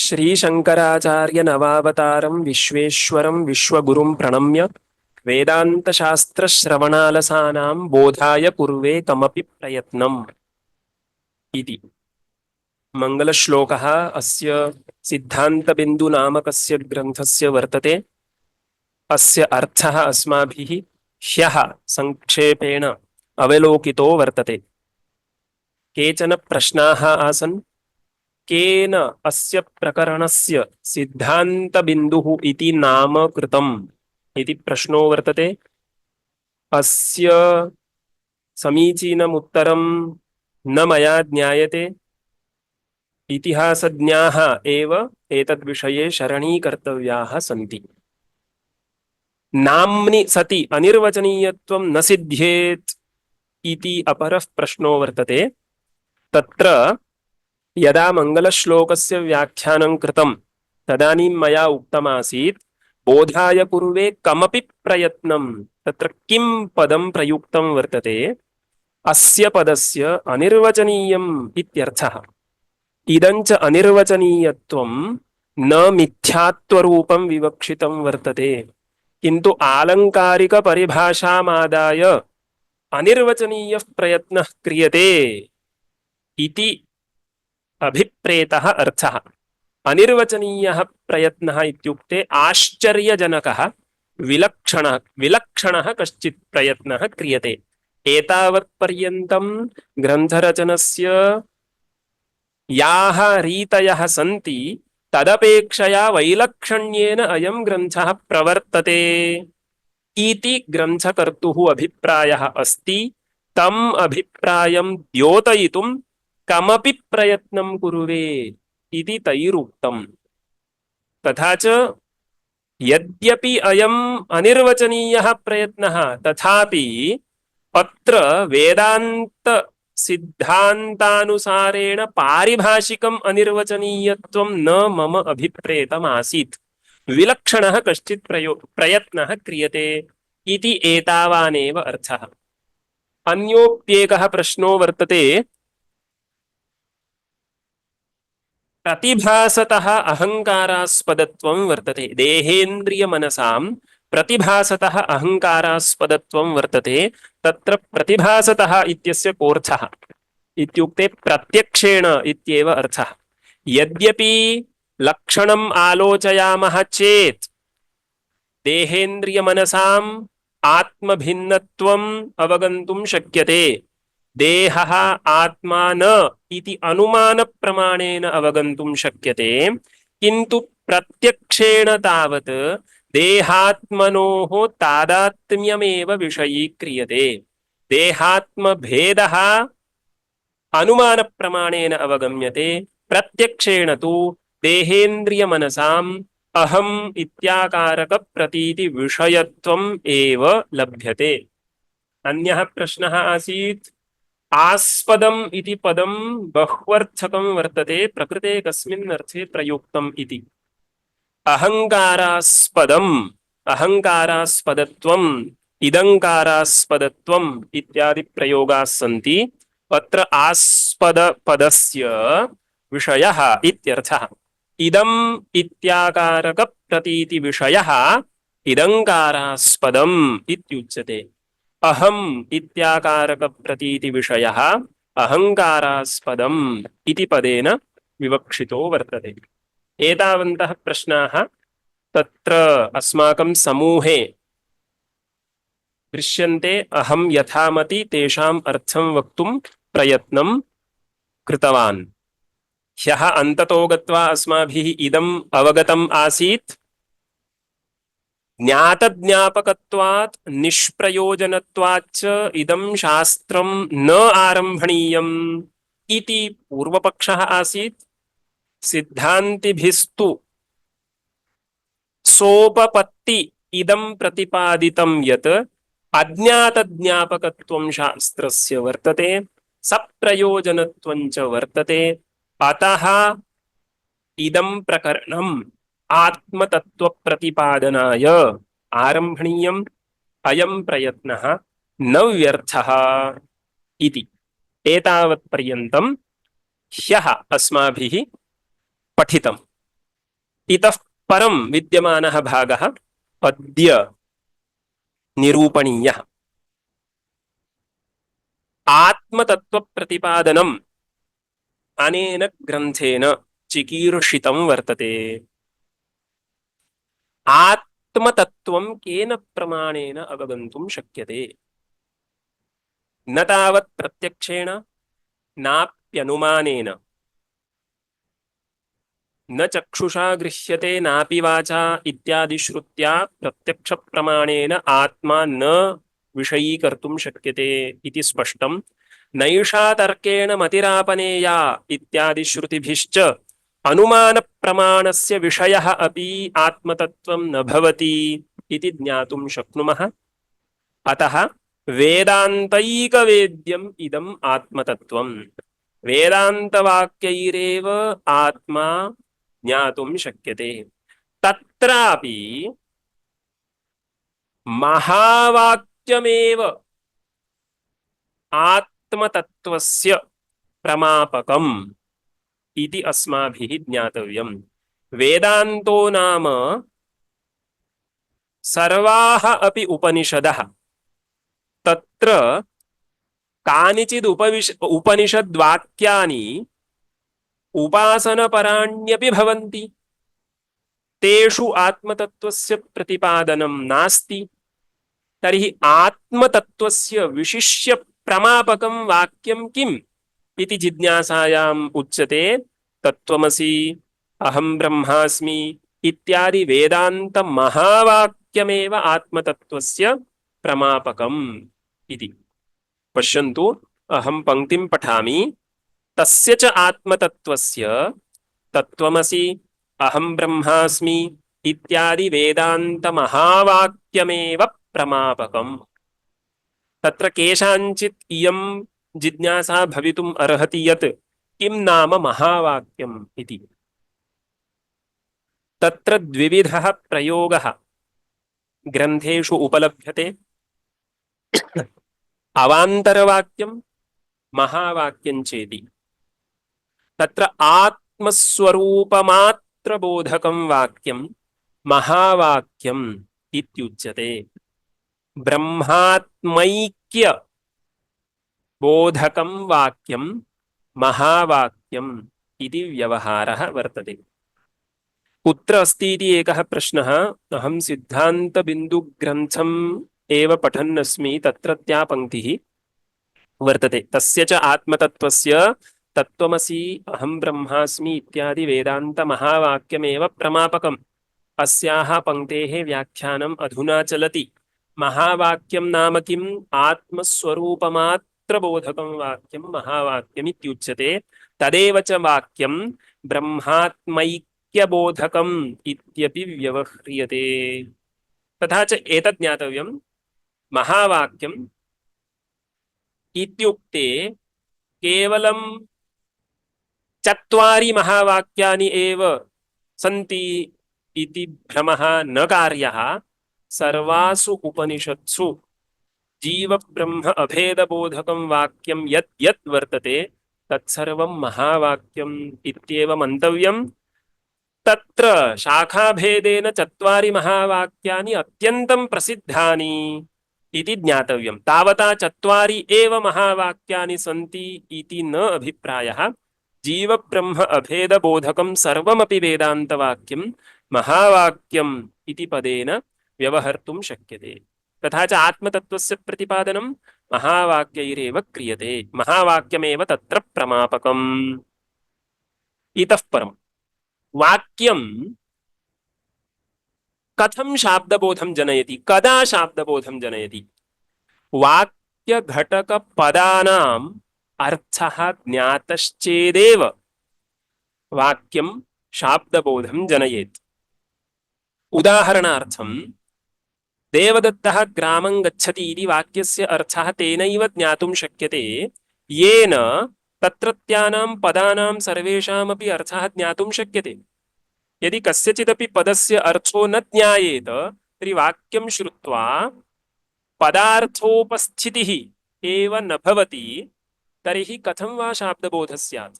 श्रीशंकराचार्य नवावतारं विश्वेश्वरं विश्वगुरुं प्रणम्य वेदान्तशास्त्रश्रवणालसानां बोधाय कुर्वे कमपि प्रयत्नम् इति मङ्गलश्लोकः अस्य सिद्धान्तबिन्दुनामकस्य ग्रन्थस्य वर्तते। अस्य अर्थः अस्माभिः ह्यः संक्षेपेण अवलोकितो वर्तते। केचन प्रश्नाः आसन्। केन अस्य प्रकरणस्य सिद्धान्तबिन्दुः इति नाम कृतम् इति प्रश्नो वर्तते। अस्य समीचीनम् उत्तरं न मया ज्ञायते। इतिहासज्ञाः एव एतद्विषये शरणीकर्तव्याः सन्ति। नाम्नि सति अनिर्वचनीयत्वं न सिद्ध्येत् इति अपरः प्रश्नो वर्तते। तत्र यदा मङ्गलश्लोकस्य व्याख्यानं कृतं तदानीं मया उक्तमासीत् बोधाय कुर्वे कमपि प्रयत्नं। तत्र किं पदं प्रयुक्तं वर्तते? अस्य पदस्य अनिर्वचनीयम् इत्यर्थः। इदञ्च अनिर्वचनीयत्वं न मिथ्यात्वरूपं विवक्षितं वर्तते, किन्तु आलङ्कारिकपरिभाषामादाय अनिर्वचनीयः प्रयत्नः क्रियते इति अभिप्रेतः अर्थः। अनिर्वचनीयः प्रयत्नः इत्युक्ते आश्चर्यजनकः विलक्षणः कश्चित् प्रयत्नः क्रियते। एतावत्पर्यन्तं ग्रन्थरचनस्य याः रीतयः सन्ति तदपेक्षया वैलक्षण्येन अयं ग्रन्थः प्रवर्तते इति ग्रन्थकर्तुः अभिप्रायः अस्ति। तम् अभिप्रायं द्योतयितुं कमपि प्रयत्नं कुर्वे इति तैरुक्तम्। तथा च यद्यपि अयम् अनिर्वचनीयः प्रयत्नः तथापि अत्र वेदान्त सिद्धान्तानुसारेण पारिभाषिकम् अनिर्वचनीयत्वं न मम अभिप्रेतमासीत्। विलक्षणः कश्चित् प्रयत्नः क्रियते इति एतावानेव अर्थः। अन्योप्येकः प्रश्नो वर्तते। प्रतिभासतः अहङ्कारास्पदत्वं वर्तते। देहेन्द्रियमनसां प्रतिभासतः अहङ्कारास्पदत्वं वर्तते। तत्र प्रतिभासतः इत्यस्य कोऽर्थः इत्युक्ते प्रत्यक्षेण इत्येव अर्थः। यद्यपि लक्षणम् आलोचयामः चेत् देहेन्द्रियमनसाम् आत्मभिन्नत्वम् अवगन्तुं शक्यते। देहः आत्मा न इति अनुमानप्रमाणेन अवगन्तुं शक्यते, किन्तु प्रत्यक्षेण तावत् देहात्मनोः तादात्म्यमेव विषयीक्रियते। देहात्मभेदः अनुमानप्रमाणेन अवगम्यते, प्रत्यक्षेण तु देहेन्द्रियमनसाम् अहम् इत्याकारकप्रतीतिविषयत्वम् एव लभ्यते। अन्यः प्रश्नः आसीत्। आस्पदम् इति पदं बह्वर्थकं वर्तते, प्रकृते कस्मिन् अर्थे प्रयुक्तम् इति। अहङ्कारास्पदम्, अहङ्कारास्पदत्वम्, इदङ्कारास्पदत्वम् इत्यादि प्रयोगाः सन्ति। अत्र आस्पदपदस्य विषयः इत्यर्थः। इदम् इत्याकारकप्रतीतिविषयः इदङ्कारास्पदम् इत्युच्यते। अहम् इत्याकारकप्रतीतिविषयः अहङ्कारास्पदम् इति पदेन विवक्षितो वर्तते। एतावन्तः प्रश्नाः तत्र अस्माकं समूहे दृश्यन्ते। अहं यथामति तेषाम् अर्थं वक्तुं प्रयत्नं कृतवान्। ह्यः अन्ततो गत्वा अस्माभिः इदम् अवगतम् आसीत्। ज्ञातज्ञापकत्वात् निष्प्रयोजनत्वाच्च इदं शास्त्रं न आरम्भणीयम् इति पूर्वपक्षः आसीत्। सिद्धान्तिभिस्तु सोपपत्ति इदं प्रतिपादितं यत् अज्ञातज्ञापकत्वं शास्त्रस्य वर्तते, सप्रयोजनत्वं च वर्तते। अतः इदं प्रकरणम् आत्मतत्त्वप्रतिपादनाय आरम्भणीयम्। अयं प्रयत्नः न व्यर्थः इति। एतावत्पर्यन्तं ह्यः अस्माभिः पठितम्। इतः परं विद्यमानः भागः अद्य निरूपणीयः। आत्मतत्त्वप्रतिपादनम् अनेन ग्रन्थेन चिकीर्षितं वर्तते। आत्मतत्त्वं केन प्रमाणेन अवगन्तुं शक्यते? न तावत् प्रत्यक्षेण नाप्यनुमानेन, न चक्षुषा गृह्यते नापि वाचा इत्यादि श्रुत्या प्रत्यक्ष प्रमाणेन आत्मा न विषयीकर्तुं शक्यते इति स्पष्टं। नैषा तर्केण मतिरापनेया इत्यादि श्रुतिभिश्च अनुमान प्रमाणस्य विषयः अपि आत्मतत्त्वं न भवति इति ज्ञातुं शक्नुमः। अतः वेदान्तैकवेद्यम् इदम् आत्मतत्त्वम्। वेदान्तवाक्यैरेव आत्मा ज्ञातुं शक्यते। तत्रापि महावाक्यमेव आत्मतत्त्वस्य प्रमापकम् इति अस्माभिः ज्ञातव्यम्। वेदान्तो नाम सर्वाः अपि उपनिषदः। तत्र कानिचित् उपनिषद्वाक्यानि उपासनपराण्यपि भवन्ति। तेषु आत्मतत्त्वस्य प्रतिपादनं नास्ति। तर्हि आत्मतत्त्वस्य विशिष्य प्रमापकं वाक्यं किम् इति जिज्ञासायाम् उच्यते तत्त्वमसि, अहं ब्रह्मास्मि इत्यादि वेदान्त महावाक्यमेव आत्मतत्त्वस्य प्रमापकम् इति। पश्यन्तु, अहं पंक्तिं पठामि। तस्य च आत्मतत्त्वस्य तत्त्वमसि, अहं ब्रह्मास्मि इत्यादि वेदान्त महावाक्यमेव प्रमापकम्। तत्र केषाञ्चित् इयं जिज्ञासा भवितुम् अर्हति यत् किं नाम महावाक्यम् इति। तत्र द्विविधः प्रयोगः ग्रन्थेषु उपलभ्यते। अवान्तरवाक्यं, महावाक्यं चेति। तत्र आत्मस्वरूपमात्रबोधकं वाक्यं महावाक्यम् इत्युच्यते। ब्रह्मात्मैक्य बोधकं वाक्यं महावाक्यम् इति व्यवहारः वर्तते। कुत्र अस्ति इति एकः प्रश्नः। अहं सिद्धान्तबिन्दुग्रन्थम् एव पठन् अस्मि। तत्रत्या पङ्क्तिः वर्तते, तस्य च आत्मतत्त्वस्य तत्त्वमसि अहं ब्रह्मास्मि इत्यादि वेदान्त महावाक्यमेव प्रमापकम्। अस्याः पङ्क्तेः व्याख्यानम् अधुना चलति। महावाक्यं नाम किम्? आत्मस्वरूपमात्रबोधकं वाक्यं महावाक्यम् इत्युच्यते। तदेव च वाक्यं ब्रह्मात्मैक्यबोधकम् इत्यपि व्यवह्रियते। तथा च एतत् ज्ञातव्यं, महावाक्यम् इत्युक्ते केवलं चत्वारि महावाक्यानि एव सन्ति इति भ्रमः न कार्यः। सर्वासु उपनिषत्सु जीव ब्रह्म अभेदबोधकं वाक्यं यत् यत् वर्तते तत्सर्वं महावाक्यम् इत्येव मन्तव्यम्। तत्र शाखाभेदेन चत्वारि महावाक्यानि अत्यन्तं प्रसिद्धानि इति ज्ञातव्यं। तावता चत्वारि एव महावाक्यानि सन्ति इति न अभिप्रायः। जीव ब्रह्म अभेदबोधकं सर्वमपि वेदान्तवाक्यं महावाक्यम् इति पदेन व्यवहर्तुं शक्यते। तथा च आत्मतत्त्वस्य प्रतिपादनं महावाक्यैरेव क्रियते। महावाक्यमेव तत्र प्रमापकम्। इतः परं वाक्यं कथं शाब्दबोधं जनयति, कदा शाब्दबोधं जनयति? वाक्यघटकपदानाम् अर्थः ज्ञातश्चेदेव वाक्यं शाब्दबोधं जनयेत्। उदाहरणार्थं देवदत्तः ग्रामं गच्छति इति वाक्यस्य अर्थः तेनैव ज्ञातुं शक्यते येन तत्रत्यानां पदानां सर्वेषामपि अर्थः ज्ञातुं शक्यते। यदि कस्यचिदपि पदस्य अर्थो न ज्ञायेत तर्हि वाक्यं श्रुत्वा पदार्थोपस्थितिः एव न भवति, तर्हि कथं वा शाब्दबोधः स्यात्?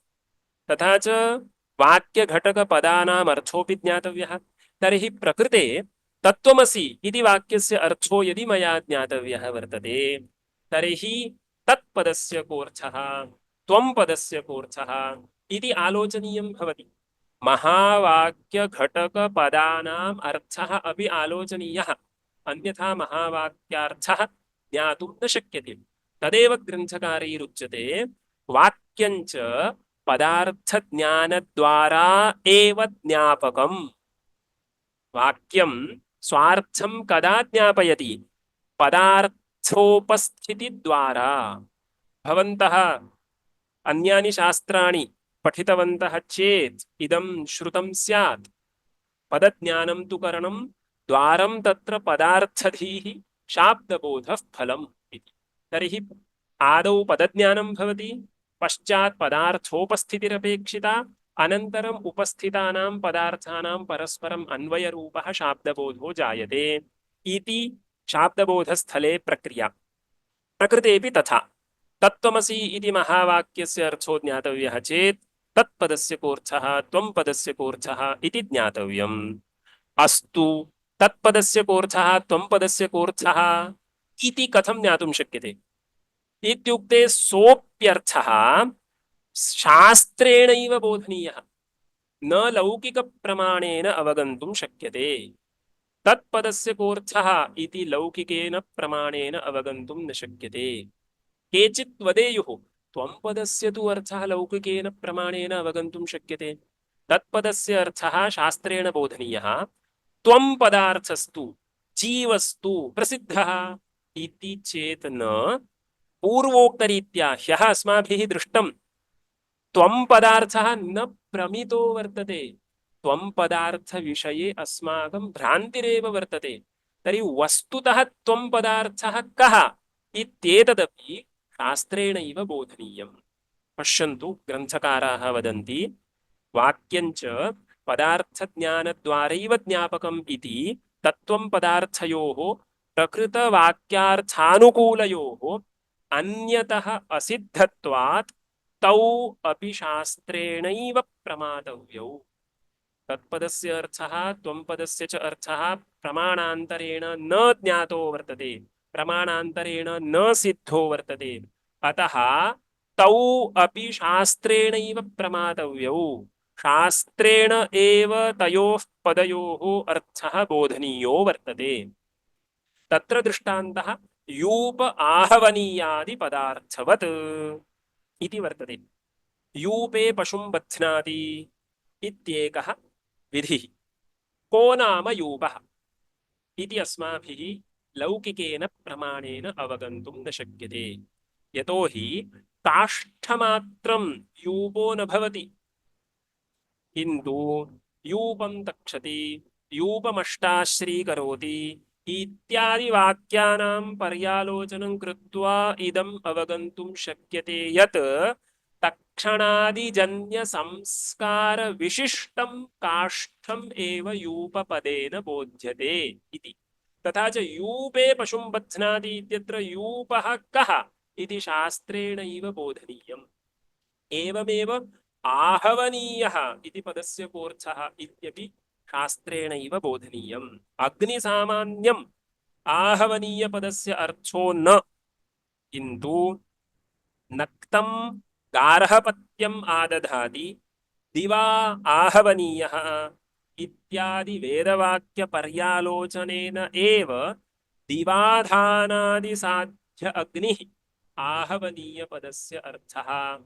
तथा च वाक्यघटकपदानाम् अर्थोऽपि ज्ञातव्यः। तर्हि प्रकृते तत्त्वमसि इति वाक्यस्य अर्थो यदि मया ज्ञातव्यः वर्तते तर्हि तत्पदस्य कोऽर्थः त्वं पदस्य कोऽर्थः इति आलोचनीयं भवति। महावाक्यघटकपदानाम् अर्थः अपि आलोचनीयः, अन्यथा महावाक्यार्थः ज्ञातुं न शक्यते। तदेव ग्रन्थकारैरुच्यते वाक्यञ्च पदार्थज्ञानद्वारा एव ज्ञापकम्। वाक्यं स्वार्थं कदा ज्ञापयति? पदार्थोपस्थितिद्वारा। भवन्तः अन्यानि शास्त्राणि पठितवन्तः चेत् इदं श्रुतं स्यात्, पदज्ञानं तु करणं द्वारं तत्र पदार्थधीः शाब्दबोधः फलम् इति। तर्हि आदौ पदज्ञानं भवति, पश्चात् पदार्थोपस्थितिरपेक्षिता, अनन्तरम् उपस्थितानां पदार्थानां परस्परम् अन्वयरूपः शाब्दबोधो जायते इति शाब्दबोधस्थले प्रक्रिया। प्रकृतेऽपि तथा। तत्त्वमसि इति महावाक्यस्य अर्थो ज्ञातव्यः चेत् तत्पदस्य कोऽर्थः त्वं पदस्य कोऽर्थः इति ज्ञातव्यम्। अस्तु, तत्पदस्य कोऽर्थः त्वं पदस्य कोऽर्थः इति कथं ज्ञातुं शक्यते इत्युक्ते सोऽप्यर्थः शास्त्रेणैव बोधनीयः, न लौकिकप्रमाणेन अवगन्तुं शक्यते। तत्पदस्य कोऽर्थः इति लौकिकेन प्रमाणेन अवगन्तुं न शक्यते। केचित् वदेयुः त्वं पदस्य तु अर्थः लौकिकेन प्रमाणेन अवगन्तुं शक्यते, तत्पदस्य अर्थः शास्त्रेण बोधनीयः, त्वं पदार्थस्तु जीवस्तु प्रसिद्धः इति चेत् न। पूर्वोक्तरीत्या ह्यः अस्माभिः दृष्टं त्वं पदार्थः न प्रमितो वर्तते, त्वं पदार्थविषये अस्माकं भ्रान्तिरेव वर्तते। तर्हि वस्तुतः त्वं पदार्थः कः इत्येतदपि शास्त्रेणैव बोधनीयम्। पश्यन्तु, ग्रन्थकाराः वदन्ति वाक्यञ्च पदार्थज्ञानद्वारैव ज्ञापकम् इति तत्त्वं पदार्थयोः प्रकृतवाक्यार्थानुकूलयोः अन्यतः असिद्धत्वात् तौ अपि शास्त्रेणैव प्रमातव्यौ। तत्पदस्य अर्थः त्वं पदस्य च अर्थः प्रमाणान्तरेण न ज्ञातो वर्तते, प्रमाणान्तरेण न सिद्धो वर्तते, अतः तौ अपि शास्त्रेणैव प्रमातव्यौ। शास्त्रेण एव तयोः पदयोः अर्थः बोधनीयो वर्तते। तत्र दृष्टान्तः यूप आहवनीयादि पदार्थवत् इति वर्तते। यूपे पशुं बध्नाति इत्येकः विधिः। को नाम यूपः इति अस्माभिः लौकिकेन प्रमाणेन अवगन्तुं न शक्यते। यतोहि काष्ठमात्रं यूपो न भवति, किन्तु यूपं तक्षति, यूपमष्टाश्रीकरोति इत्यादि वाक्यानां पर्यालोचनं कृत्वा इदम् अवगन्तुं शक्यते यत् तक्षणादिजन्य संस्कार विशिष्टं काष्ठम् एव यूपपदेन बोध्यते इति। तथा च यूपे पशुं बध्नाति इत्यत्र यूपः कः इति शास्त्रेणैव बोधनीयम्। एवमेव आहवनीयः इति पदस्य कोऽर्थः इत्यपि शास्त्रेणैव बोधनीयम्। अग्निसामान्यम् आहवनीयपदस्य अर्थो न, किन्तु नक्तं गार्हपत्यम् आदधाति, दिवा आहवनीयः इत्यादि वेदवाक्यपर्यालोचनेन एव दिवाधानादिसाध्य अग्निः आहवनीयपदस्य अर्थः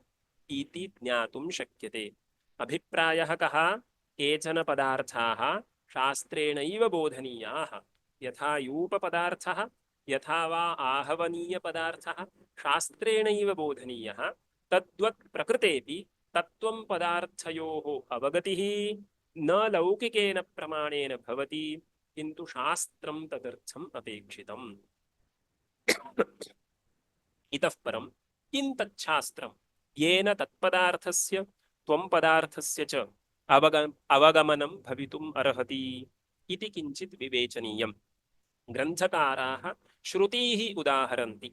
इति ज्ञातुं शक्यते। अभिप्रायः कः? केचन पदार्थाः शास्त्रेणैव बोधनीयाः, यथा यूपपदार्थः, यथा वा आहवनीयपदार्थः शास्त्रेणैव बोधनीयः, तद्वत् प्रकृतेऽपि तत्त्वं पदार्थयोः अवगतिः न लौकिकेन प्रमाणेन भवति, किन्तु शास्त्रं तदर्थम् अपेक्षितम्। इतः परं किं तच्छास्त्रम् येन तत्पदार्थस्य त्वं पदार्थस्य च अवगमनं भवितुम् अर्हति इति किञ्चित् विवेचनीयम्। ग्रन्थकाराः श्रुतीः उदाहरन्ति।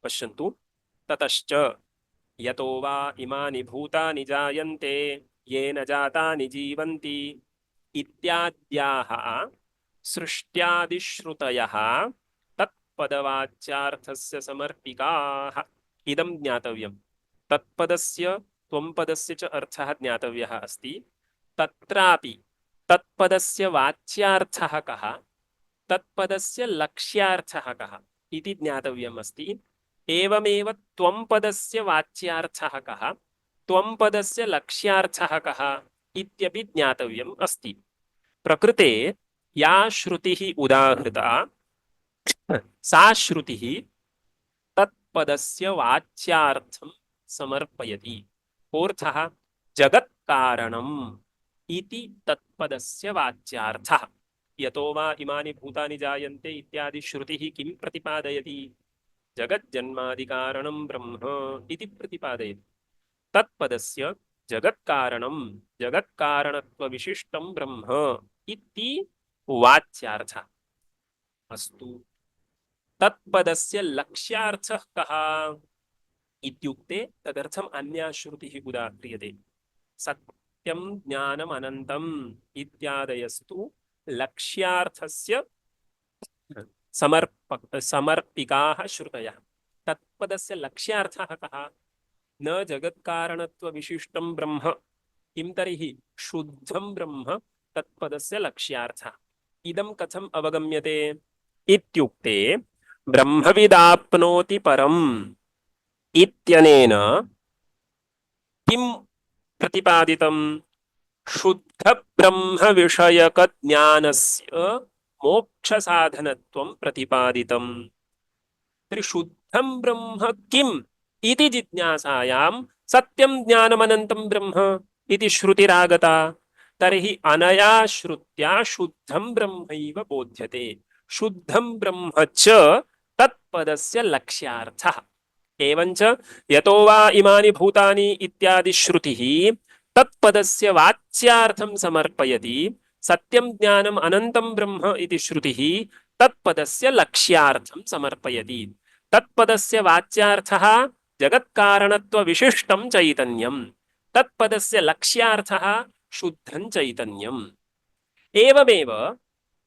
पश्यन्तु, ततश्च यतो वा इमानि भूतानि जायन्ते येन जातानि जीवन्ति इत्याद्याः सृष्ट्यादिश्रुतयः तत्पदवाच्यार्थस्य समर्पिकाः। इदं ज्ञातव्यम्। तत्पदस्य त्वम्पदस्य च अर्थः ज्ञातव्यः अस्ति। तत्रापि तत्पदस्य वाच्यार्थः कः, तत्पदस्य लक्ष्यार्थः कः इति ज्ञातव्यम् अस्ति। एवमेव त्वम्पदस्य वाच्यार्थः कः, त्वम्पदस्य लक्ष्यार्थः कः इत्यपि ज्ञातव्यम् अस्ति। प्रकृते या श्रुतिः उदाहृता सा श्रुतिः तत्पदस्य वाच्यार्थं समर्पयति। कोऽर्थः? जगत्कारणम् इति तत्पदस्य वाच्यार्थः। यतो वा इमानि भूतानि जायन्ते इत्यादि श्रुतिः किं प्रतिपादयति? जगज्जन्मादिकारणं ब्रह्म इति प्रतिपादयति। तत्पदस्य जगत्कारणं जगत्कारणत्वविशिष्टं ब्रह्म इति वाच्यार्थः। अस्तु, तत्पदस्य लक्ष्यार्थः कः इत्युक्ते तदर्थम् अन्या श्रुतिः उदाह्रियते। सत्यं ज्ञानम् अनन्तम् इत्यादयस्तु लक्ष्यार्थस्य समर्पिकाः श्रुतयः। तत्पदस्य लक्ष्यार्थः कः? न जगत्कारणत्वविशिष्टं ब्रह्म, किं तर्हि शुद्धं ब्रह्म तत्पदस्य लक्ष्यार्थः। इदं कथम् अवगम्यते इत्युक्ते ब्रह्मविदाप्नोति परम् इत्यनेन किं प्रतिपादितं? शुद्ध ब्रह्म विषयक ज्ञानस्य मोक्षसाधनत्वं प्रतिपादितं। तर्हि शुद्धं ब्रह्म किम् इति जिज्ञासायां सत्यं ज्ञानमनन्तं ब्रह्म इति श्रुतिरागता। तर्हि अनया श्रुत्या शुद्धं ब्रह्मैव बोध्यते। शुद्धं ब्रह्म च तत्पदस्य लक्ष्यार्थः। एवञ्च यतो वा इमानि भूतानि इत्यादि श्रुतिः तत्पदस्य वाच्यार्थं समर्पयति। सत्यं ज्ञानम् अनन्तं ब्रह्म इति श्रुतिः तत्पदस्य लक्ष्यार्थं समर्पयति। तत्पदस्य वाच्यार्थः जगत्कारणत्वविशिष्टं चैतन्यं, तत्पदस्य लक्ष्यार्थः शुद्धं चैतन्यम्। एवमेव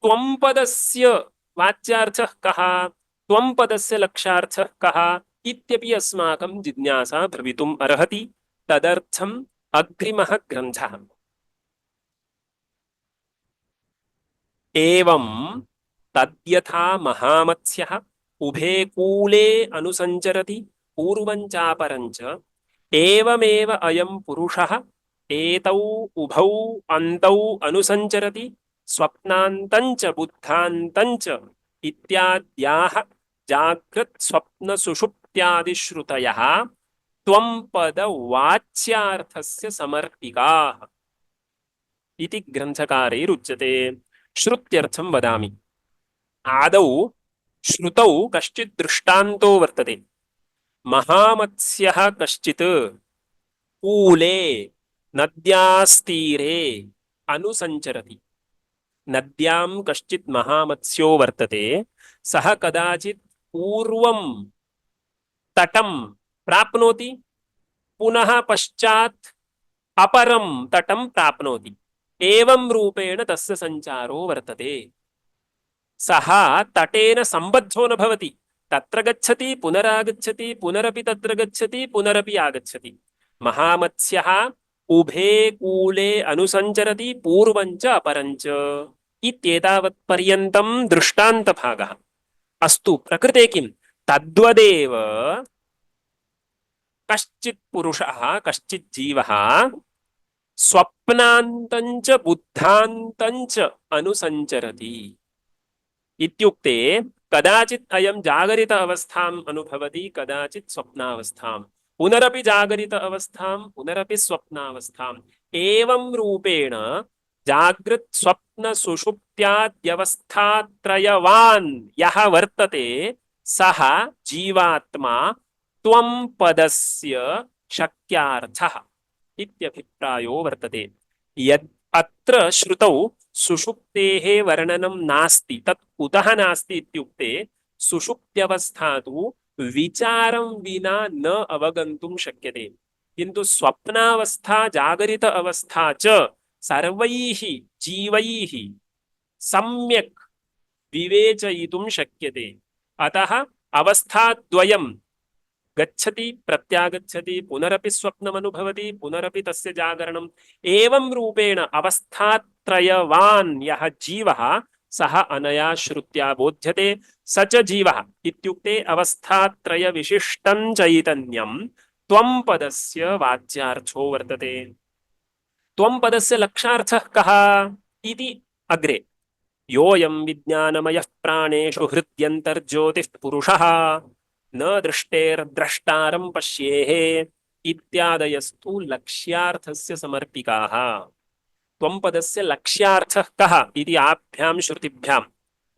त्वम्पदस्य वाच्यार्थः कः, त्वम्पदस्य लक्ष्यार्थः कः इत्यपि अस्माकं जिज्ञासा भवितुम् अर्हति। तदर्थम् अग्रिमः ग्रन्थः। एवं तद्यथा महामत्स्यः उभे कूले अनुसञ्चरति पूर्वं चापरं च, एवमेव अयं पुरुषः एतौ उभौ अन्तौ अनुसञ्चरति स्वप्नान्तं च बुद्धान्तं च इत्याद्याः जाग्रत् स्वप्न सुषुप्त्यादिश्रुतयः त्वम्पद वाच्यार्थस्य समर्पिकाः इति ग्रन्थकारैरुच्यते। श्रुत्यर्थं वदामि। आदौ श्रुतौ कश्चित् दृष्टान्तो वर्तते। महामत्स्यः कश्चित् कूले नद्यास्तीरे अनुसञ्चरति। नद्यां कश्चित् महामत्स्यो वर्तते। सः कदाचित् पूर्वं तटं प्राप्नोति, पुनः पश्चात् अपरं तटं प्राप्नोति। एवं रूपेण तस्य सञ्चारो वर्तते। सः तटेन सम्बद्धो न भवति। तत्र गच्छति, पुनरागच्छति, पुनरपि तत्र गच्छति, पुनरपि आगच्छति। महामत्स्यः उभे कूले अनुसञ्चरति पूर्वं च अपरं च इत्येतावत्पर्यन्तं दृष्टान्तभागः। अस्तु, प्रकृते किं? तद्वदेव कश्चित् पुरुषः, कश्चित् जीवः स्वप्नान्तं च बुद्धान्तं च अनुसञ्चरति। इत्युक्ते कदाचित् अयं जागरित अवस्थाम् अनुभवति, कदाचित् स्वप्नावस्थां, पुनरपि जागरित अवस्थां, पुनरपि स्वप्नावस्थाम्। एवं रूपेण जागृत् स्वप्न सुषुप्त्याद्यवस्थात्रयवान् यः वर्तते सः जीवात्मा त्वं पदस्य शक्यार्थः इत्यभिप्रायो वर्तते। यद् अत्र श्रुतौ सुषुप्तेः वर्णनं नास्ति। तत् कुतः नास्ति इत्युक्ते सुषुप्त्यवस्था तु विचारं विना न अवगन्तुं शक्यते। किन्तु स्वप्नावस्था जागरित अवस्था च सर्वैः जीवैः सम्यक् विवेचयितुं शक्यते। अतः अवस्थाद्वयं गच्छति प्रत्यागच्छति पुनरपि स्वप्नमनुभवति पुनरपि तस्य जागरणम् एवं रूपेण अवस्थात्रयवान् यः जीवः सः अनया श्रुत्या बोध्यते। स च जीवः इत्युक्ते अवस्थात्रय विशिष्टं चैतन्यं त्वं पदस्य वाच्यार्थो वर्तते। त्वं पदस्य लक्षार्थः कः इति अग्रे योऽयं विज्ञानमयः प्राणेषु हृद्यन्तर्ज्योतिः पुरुषः न दृष्टेर्द्रष्टारं पश्येः इत्यादयस्तु लक्ष्यार्थस्य समर्पिकाः। त्वं पदस्य लक्ष्यार्थः कः इति आभ्यां श्रुतिभ्याम्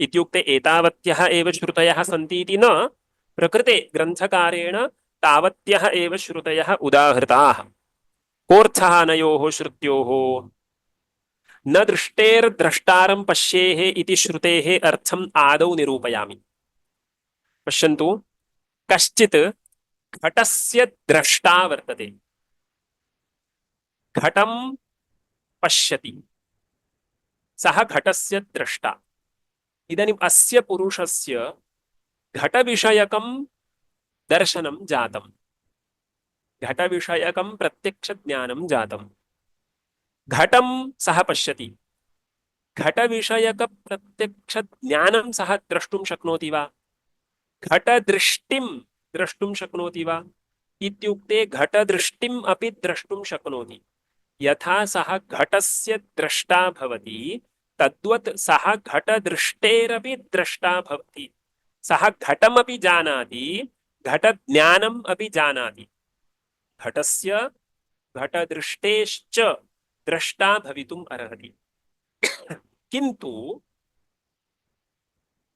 इत्युक्ते एतावत्यः एव श्रुतयः सन्ति इति न, प्रकृते ग्रन्थकारेण तावत्यः एव श्रुतयः उदाहृताः। कोऽर्थः अनयोः श्रुत्योः? न दृष्टेर्द्रष्टारं पश्येः इति श्रुतेः अर्थम् आदौ निरूपयामि। पश्यन्तु, कश्चित् घटस्य द्रष्टा वर्तते, घटं पश्यति, सः घटस्य द्रष्टा। इदानीम् अस्य पुरुषस्य घटविषयकं दर्शनं जातम्, घटविषयकं प्रत्यक्षज्ञानं जातम्। घटं सः पश्यति, घटविषयकप्रत्यक्षज्ञानं सः द्रष्टुं शक्नोति वा? घटदृष्टिं द्रष्टुं शक्नोति वा इत्युक्ते घटदृष्टिम् अपि द्रष्टुं शक्नोति। यथा सः घटस्य द्रष्टा भवति तद्वत् सः घटदृष्टेरपि द्रष्टा भवति। सः घटमपि जानाति, घटज्ञानम् अपि जानाति। घटस्य घटदृष्टेश्च द्रष्टा भवितुम् अर्हति। किन्तु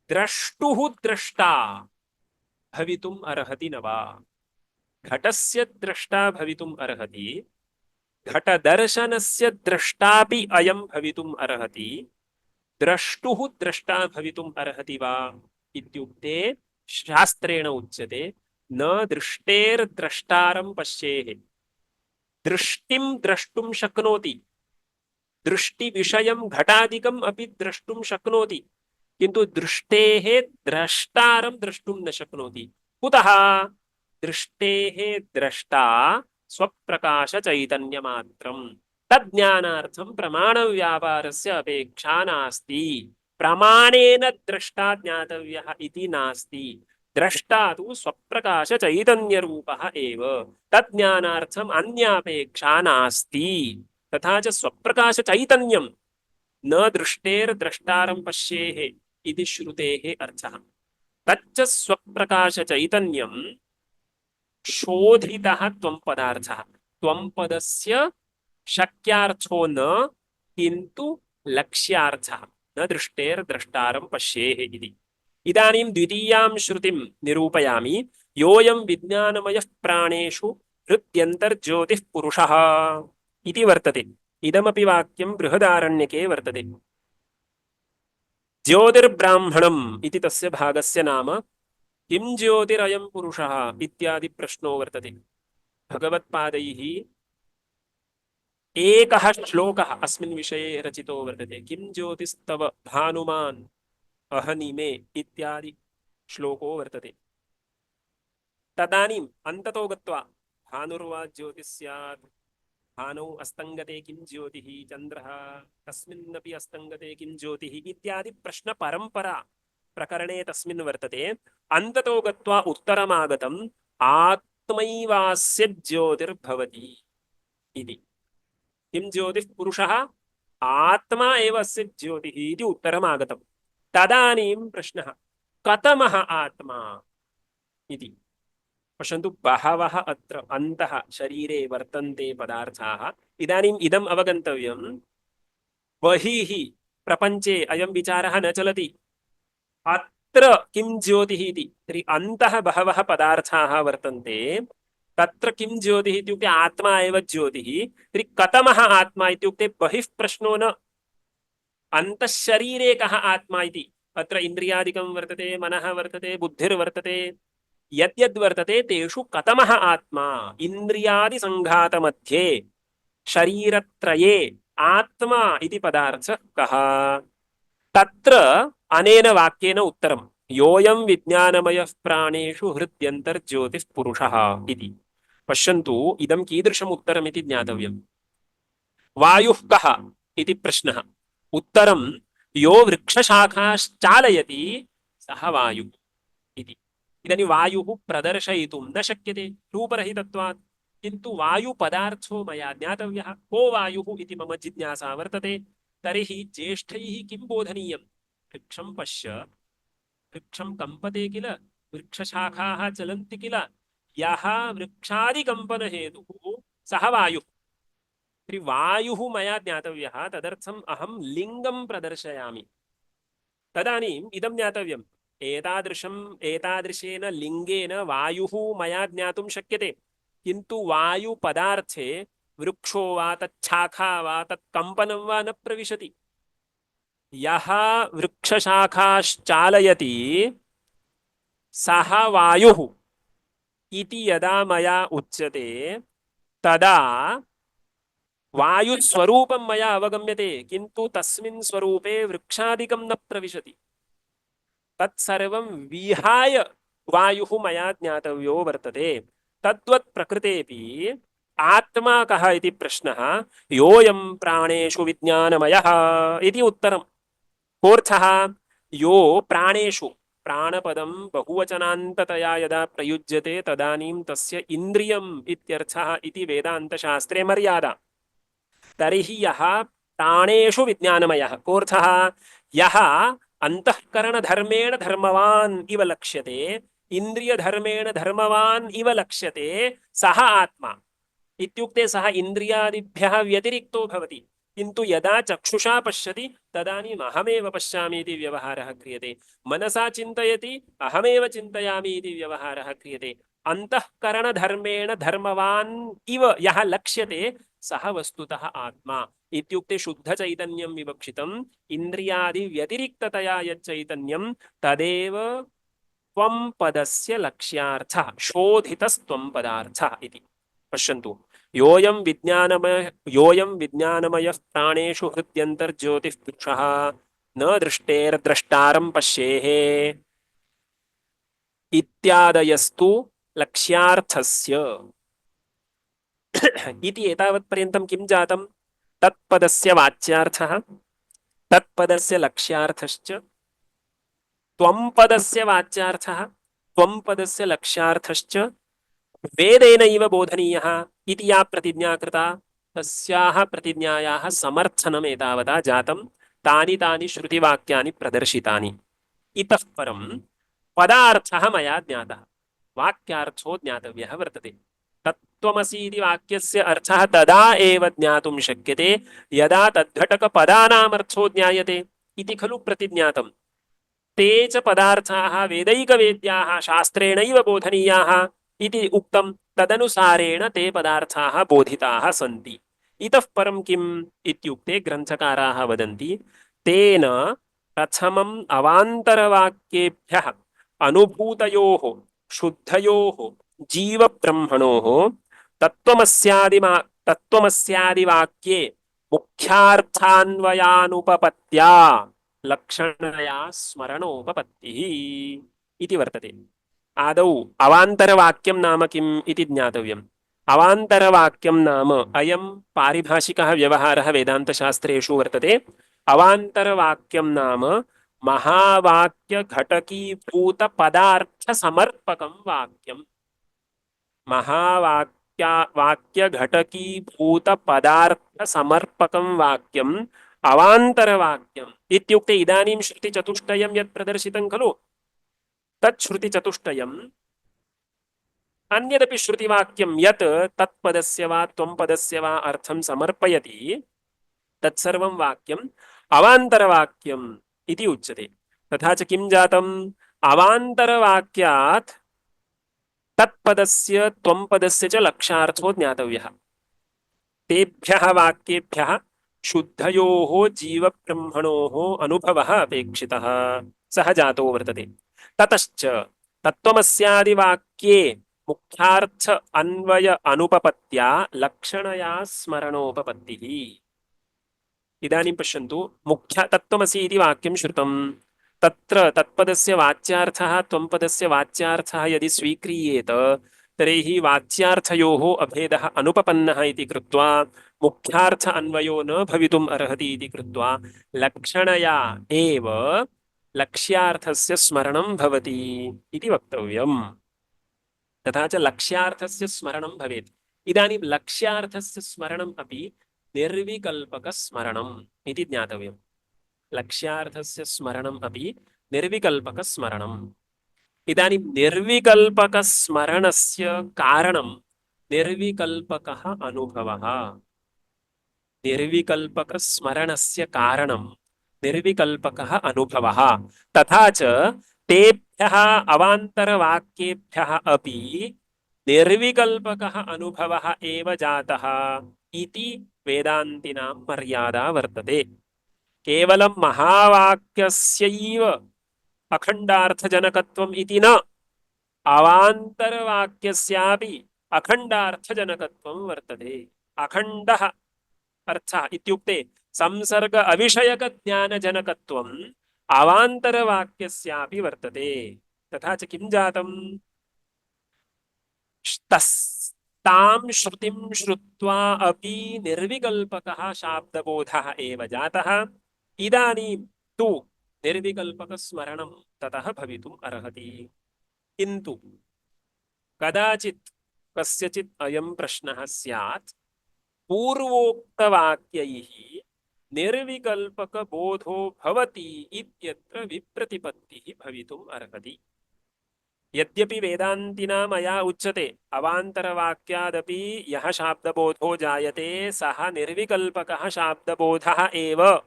द्रष्टुः द्रष्टा भवितुम् अर्हति न वा? घटस्य द्रष्टा भवितुम् अर्हति, घटदर्शनस्य द्रष्टापि अयं भवितुम् अर्हति, द्रष्टुः द्रष्टा भवितुम् अर्हति वा इत्युक्ते शास्त्रेण उच्यते न दृष्टेर्द्रष्टारं पश्येः। दृष्टिं द्रष्टुं शक्नोति, दृष्टिविषयं घटादिकम् अपि द्रष्टुं शक्नोति, किन्तु दृष्टेः द्रष्टारं द्रष्टुं न शक्नोति। कुतः? दृष्टेः द्रष्टा स्वप्रकाशचैतन्यमात्रम्। तज्ज्ञानार्थं प्रमाणव्यापारस्य अपेक्षा नास्ति। प्रमाणेन द्रष्टा ज्ञातव्यः इति नास्ति। द्रष्टा तु स्वप्रकाशचैतन्यरूपः एव। तज्ज्ञानार्थम् अन्यापेक्षा नास्ति। तथा च स्वप्रकाशचैतन्यं न दृष्टेर्द्रष्टारं पश्येः इति श्रुतेः अर्थः। तच्च स्वप्रकाशचैतन्यं शोधितः त्वं पदार्थः। त्वं पदस्य शक्यार्थो न किन्तु लक्ष्यार्थः। न दृष्टेर्द्रष्टारं पश्येः इति। इदानीं द्वितीयां श्रुतिं निरूपयामि। योऽयं विज्ञानमयः प्राणेषु हृद्यन्तर्ज्योतिः पुरुषः इति वर्तते। इदमपि वाक्यं बृहदारण्यके वर्तते। ज्योतिर्ब्राह्मणम् इति तस्य भागस्य नाम। किं ज्योतिरयं पुरुषः इत्यादि प्रश्नो वर्तते। भगवत्पादैः एकः श्लोकः अस्मिन् विषये रचितो वर्तते। किं ज्योतिस्तव भानुमान् अहनिमे इत्यादि श्लोको वर्तते। तदानीम् अन्ततो गत्वा भानुर्वा ज्योतिः स्यात्, भानौ अस्तङ्गते किं ज्योतिः, चन्द्रः कस्मिन्नपि अस्तङ्गते किं ज्योतिः इत्यादि प्रश्नपरम्परा प्रकरणे तस्मिन् वर्तते। अन्ततो गत्वा उत्तरमागतम् आत्मैवास्य ज्योतिर्भवति इति। किं ज्योतिः पुरुषः, आत्मा एव अस्य ज्योतिः इति उत्तरमागतम्। तदानीं प्रश्नः कथमः आत्मा इति। पश्यन्तु, बहवः अत्र अन्तः शरीरे वर्तन्ते पदार्थाः। इदानीम् इदम् अवगन्तव्यम्, बहिः प्रपञ्चे अयं विचारः न चलति। अत्र किं ज्योतिः इति, तर्हि अन्तः बहवः पदार्थाः वर्तन्ते। तत्र किं ज्योतिः इत्युक्ते आत्मा एव ज्योतिः। तर्हि कथमः आत्मा इत्युक्ते बहिः प्रश्नो न, अन्तःशरीरे कः आत्मा इति। अत्र इन्द्रियादिकं वर्तते, मनः वर्तते, बुद्धिर्वर्तते, यद्यद्वर्तते तेषु कतमः आत्मा इन्द्रियादिसङ्घातमध्ये शरीरत्रये आत्मा इति पदार्थः कः? तत्र अनेन वाक्येन उत्तरम् योऽयं विज्ञानमयः प्राणेषु हृद्यन्तर्ज्योतिः पुरुषः इति। पश्यन्तु इदं कीदृशम् उत्तरमिति ज्ञातव्यम्। वायुः कः इति प्रश्नः। उत्तरं यो वृक्षशाखाश्चालयति सः वायुः इति। इदानीं वायुः प्रदर्शयितुं न शक्यते रूपरहितत्वात्, किन्तु वायुपदार्थो मया ज्ञातव्यः। को वायुः इति मम जिज्ञासा वर्तते। तर्हि ज्येष्ठैः किं बोधनीयं? वृक्षं पश्य, वृक्षं कम्पते किल, वृक्षशाखाः चलन्ति किल, यः वृक्षादिकम्पनहेतुः सः वायुः। तर्हि वायुः मया ज्ञातव्यः, तदर्थम् अहं लिङ्गं प्रदर्शयामि। तदानीम् इदं ज्ञातव्यम्, एतादृशेन लिङ्गेन वायुः मया ज्ञातुं शक्यते, किन्तु वायुपदार्थे वृक्षो वा तच्छाखा वा तत्कम्पनं वा न प्रविशति। यः वृक्षशाखाश्चालयति सः वायुः इति यदा मया उच्यते तदा वायुस्वरूपं मया अवगम्यते, किन्तु तस्मिन् स्वरूपे वृक्षादिकं न प्रविशति। तत्सर्वं विहाय वायुः मया ज्ञातव्यो वर्तते। तद्वत् प्रकृतेऽपि आत्मा कः इति प्रश्नः योऽयं प्राणेषु विज्ञानमयः इति उत्तरम्। कोऽर्थः? यो प्राणेषु, प्राणपदं बहुवचनान्ततया यदा प्रयुज्यते तदानीं तस्य इन्द्रियम् इत्यर्थः इति वेदान्तशास्त्रे मर्यादा। तर्हि यः प्राणेषु विज्ञानमयः, कोऽर्थः? यः अंतःकरणधर्मेण धर्मवान् इव लक्ष्यते, इन्द्रियधर्मेण धर्मवान् इव लक्ष्यते, सः आत्मा। इत्युक्ते सः इन्द्रियादिभ्यः व्यतिरिक्तो भवति, किन्तु यदा चक्षुषा पश्यति तदानीम् अहमेव पश्यामि इति व्यवहारः क्रियते, मनसा चिन्तयति अहमेव चिन्तयामि इति व्यवहारः क्रियते। अंतःकरणधर्मेण धर्मवान् इव यः लक्ष्यते सः वस्तुतः आत्मा। इत्युक्ते शुद्धचैतन्यं विवक्षितम्, इन्द्रियादि व्यतिरिक्ततया यच्चैतन्यं तदेव त्वं पदस्य लक्ष्यार्थः, शोधितस्त्वं पदार्थः इति। पश्यन्तु, योऽयं विज्ञानमयः प्राणेषु हृद्यन्तर्ज्योतिः पुरुषः न दृष्टेर्द्रष्टारं पश्येः इत्यादयस्तु लक्ष्यार्थस्य इति। एतावत्पर्यन्तं किं जातं? तत्पदस्य वाच्यार्थः, तत्पदस्य लक्ष्यार्थश्च, त्वं पदस्य वाच्यार्थः, त्वं पदस्य लक्ष्यार्थश्च वेदेनैव बोधनीयः इति या प्रतिज्ञा कृता तस्याः प्रतिज्ञायाः समर्थनम् एतावता जातं। तानि तानि श्रुतिवाक्यानि प्रदर्शितानि। इतः परं पदार्थः मया ज्ञातः, वाक्यार्थो ज्ञातव्यः वर्तते। तत्त्वमसि इति वाक्यस्य अर्थः तदा एव ज्ञातुं शक्यते यदा तद्घटकपदानामर्थो ज्ञायते इति खलु प्रतिज्ञातम्। ते च पदार्थाः वेदैकवेद्याः शास्त्रेणैव बोधनीयाः इति उक्तं, तदनुसारेण ते पदार्थाः बोधिताः सन्ति। इतः परं किम् इत्युक्ते ग्रन्थकाराः वदन्ति तेन प्रथमम् अवान्तरवाक्येभ्यः अनुभूतयोः शुद्धयोः जीवब्रह्मणोः तत्त्वमस्यादिवाक्ये मुख्यार्थान्वयानुपपत्त्या लक्षणया स्मरणोपपत्तिः इति वर्तते। आदौ अवान्तरवाक्यं नाम किम् इति ज्ञातव्यम्। अवान्तरवाक्यं नाम अयं पारिभाषिकः व्यवहारः वेदान्तशास्त्रेषु वर्तते। अवान्तरवाक्यं नाम महावाक्यघटकीभूतपदार्थसमर्पकं वाक्यम्। वाक्यघटकीभूतपदार्थसमर्पकं वाक्यम् अवान्तरवाक्यम् इत्युक्ते इदानीं श्रुतिचतुष्टयं यत् प्रदर्शितं खलु, तत् श्रुतिचतुष्टयम् अन्यदपि श्रुतिवाक्यं यत् तत्पदस्य वा त्वं पदस्य वा अर्थं समर्पयति तत्सर्वं वाक्यम् अवान्तरवाक्यम् इति उच्यते। तथा च किं जातम्? अवान्तरवाक्यात् तत्पदस्य त्वं पदस्य च लक्षार्थो ज्ञातव्यः। तेभ्यः वाक्येभ्यः शुद्धयोः जीवब्रह्मणोः अनुभवः अपेक्षितः, सः जातो वर्तते। ततश्च तत्त्वमस्यादिवाक्ये मुख्यार्थ अन्वय अनुपपत्त्या लक्षणया स्मरणोपपत्तिः। इदानीं पश्यन्तु, मुख्य तत्त्वमसि इति वाक्यं श्रुतं, तत्र तत्पदस्य वाच्यार्थः त्वम्पदस्य वाच्यार्थः यदि स्वीक्रियेत तर्हि वाच्यार्थयोः अभेदः अनुपपन्नः इति कृत्वा मुख्यार्थ अन्वयो न भवितुम् अर्हति इति कृत्वा लक्षणया एव लक्ष्यार्थस्य स्मरणं भवति इति वक्तव्यम्। तथा च लक्ष्यार्थस्य स्मरणं भवेत्। इदानीं लक्ष्यार्थस्य स्मरणम् अपि निर्विकल्पकस्मरणम् इति ज्ञातव्यम्। लक्ष्यार्थस्य स्मरणम् अपि निर्विकल्पकस्मरणम्। इदानीं निर्विकल्पकस्मरणस्य कारणं निर्विकल्पकः अनुभवः। निर्विकल्पकस्मरणस्य कारणं निर्विकल्पकः अनुभवः। तथा च तेभ्यः अवान्तरवाक्येभ्यः अपि निर्विकल्पकः अनुभवः एव जातः इति वेदान्तिनां मर्यादा वर्तते। केवलं महावाक्यस्यैव अखण्डार्थजनकत्वम् इति न, अवान्तरवाक्यस्यापि अखण्डार्थजनकत्वं वर्तते। अखण्डः अर्थः इत्युक्ते संसर्ग अविषयक ज्ञानजनकत्वम् अवान्तरवाक्यस्यापि वर्तते। तथा च किं जातम्? तां श्रुतिं श्रुत्वा अपि निर्विकल्पकः शाब्दबोधः एव जातः। इदानीं तु निर्विकल्पकस्मरणं ततः भवितुम् अर्हति। किन्तु कदाचित् कस्यचित् अयं प्रश्नः स्यात्, पूर्वोक्तवाक्यैः निर्विकल्पकबोधो भवति इत्यत्र विप्रतिपत्तिः भवितुम् अर्हति। यद्यपि वेदान्तिना मया उच्यते अवान्तरवाक्यादपि यः शाब्दबोधो जायते सः निर्विकल्पकः शाब्दबोधः एव,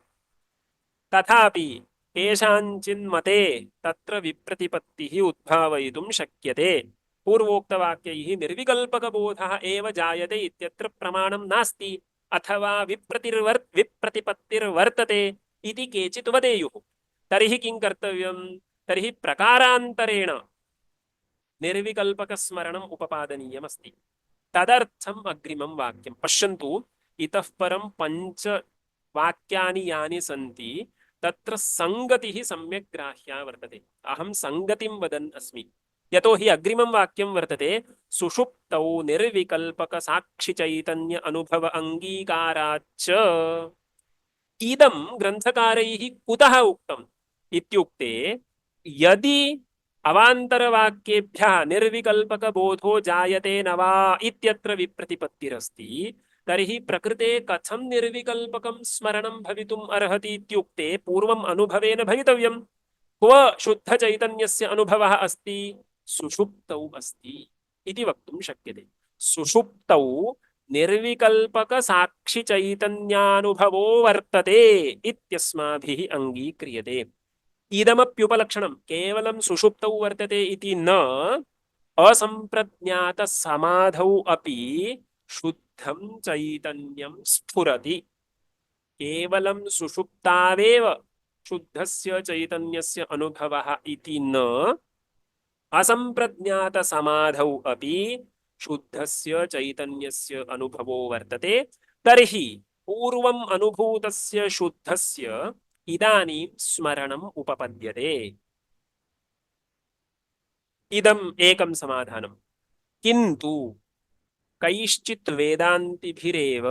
तथापि केषाञ्चिन्मते तत्र विप्रतिपत्तिः उद्भावयितुं शक्यते। पूर्वोक्तवाक्यैः निर्विकल्पकबोधः एव जायते इत्यत्र प्रमाणं नास्ति, अथवा विप्रतिपत्तिर्वर्तते इति केचित् वदेयुः। तर्हि किं कर्तव्यं? तर्हि प्रकारान्तरेण निर्विकल्पकस्मरणम् उपपादनीयमस्ति। तदर्थम् अग्रिमं वाक्यं पश्यन्तु। इतः परं 5 वाक्यानि यानि सन्ति तत्र संगतिः सम्यक् ग्राह्या वर्तते। अहं संगतिं वदन् अस्मि, यतोहि अग्रिमं वाक्यं वर्तते सुषुप्तौ निर्विकल्पकसाक्षिचैतन्य अनुभव अङ्गीकाराच्च। इदं ग्रन्थकारैः कुतः उक्तम् इत्युक्ते, यदि अवान्तरवाक्येभ्यः निर्विकल्पकबोधो जायते न वा इत्यत्र विप्रतिपत्तिरस्ति, तर्हि प्रकृते कथं निर्विकल्पकं स्मरणं भवितुम् अर्हति इत्युक्ते पूर्वम् अनुभवेन भवितव्यम्। क्व शुद्धचैतन्यस्य अनुभवः अस्ति? सुषुप्तौ अस्ति इति वक्तुं शक्यते। सुषुप्तौ निर्विकल्पकसाक्षिचैतन्यानुभवो वर्तते इत्यस्माभिः अङ्गीक्रियते। इदमप्युपलक्षणं केवलं सुषुप्तौ वर्तते इति न, असम्प्रज्ञातसमाधौ अपि शुद्धं चैतन्यं स्फुरति। केवलं सुषुप्तावेव शुद्धस्य चैतन्यस्य अनुभवः इति न, असम्प्रज्ञातसमाधौ अपि शुद्धस्य चैतन्यस्य अनुभवो वर्तते। तर्हि पूर्वम् अनुभूतस्य शुद्धस्य इदानीं स्मरणम् उपपद्यते। इदम् एकं समाधानं। किन्तु कैश्चित् वेदान्तिभिरेव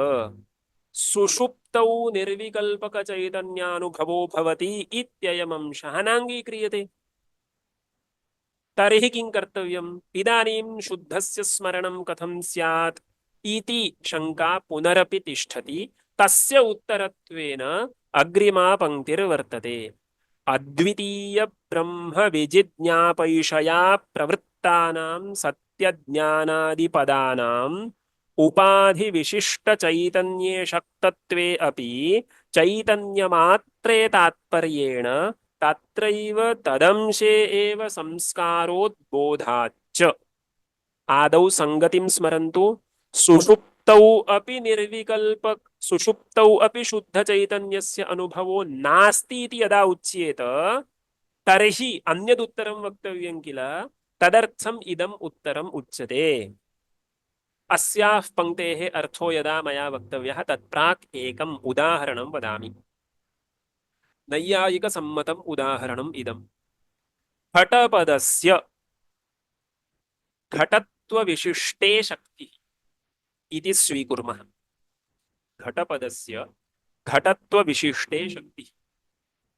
सुषुप्तौ निर्विकल्पकचैतन्यानुभवो भवति इत्ययम् अंशः नाङ्गीक्रियते। तर्हि किं कर्तव्यम्? इदानीं शुद्धस्य स्मरणं कथं स्यात् इति शङ्का पुनरपि तिष्ठति। तस्य उत्तरत्वेन अग्रिमा पङ्क्तिर्वर्तते। अद्वितीय ब्रह्म विजिज्ञापैषया प्रवृत्तानां सत्यज्ञानादिपदानाम् उपाधि विशिष्ट चैतन्ये शक्तत्वे अपि चैतन्यमात्रे तात्पर्येण तत्रैव तदंशे एव संस्कारोद्बोधाच्च। आदौ संगतिं स्मरन्तु। सुषुप्तौ अपि सुषुप्तौ अपि शुद्धचैतन्यस्य अनुभवो नास्ति इति यदा उच्येत, तर्हि अन्यदुत्तरं वक्तव्यं किल। तदर्थम् इदम् उत्तरम् उच्यते। अस्याः पंक्तेः अर्थो यदा मया वक्तव्यः तत्प्राक् एकम् उदाहरणं वदामि। नैयायिकसम्मतम् उदाहरणम् इदम्। घटपदस्य घटत्वविशिष्टे शक्तिः इति स्वीकुर्मः। घटपदस्य घटत्वविशिष्टे शक्तिः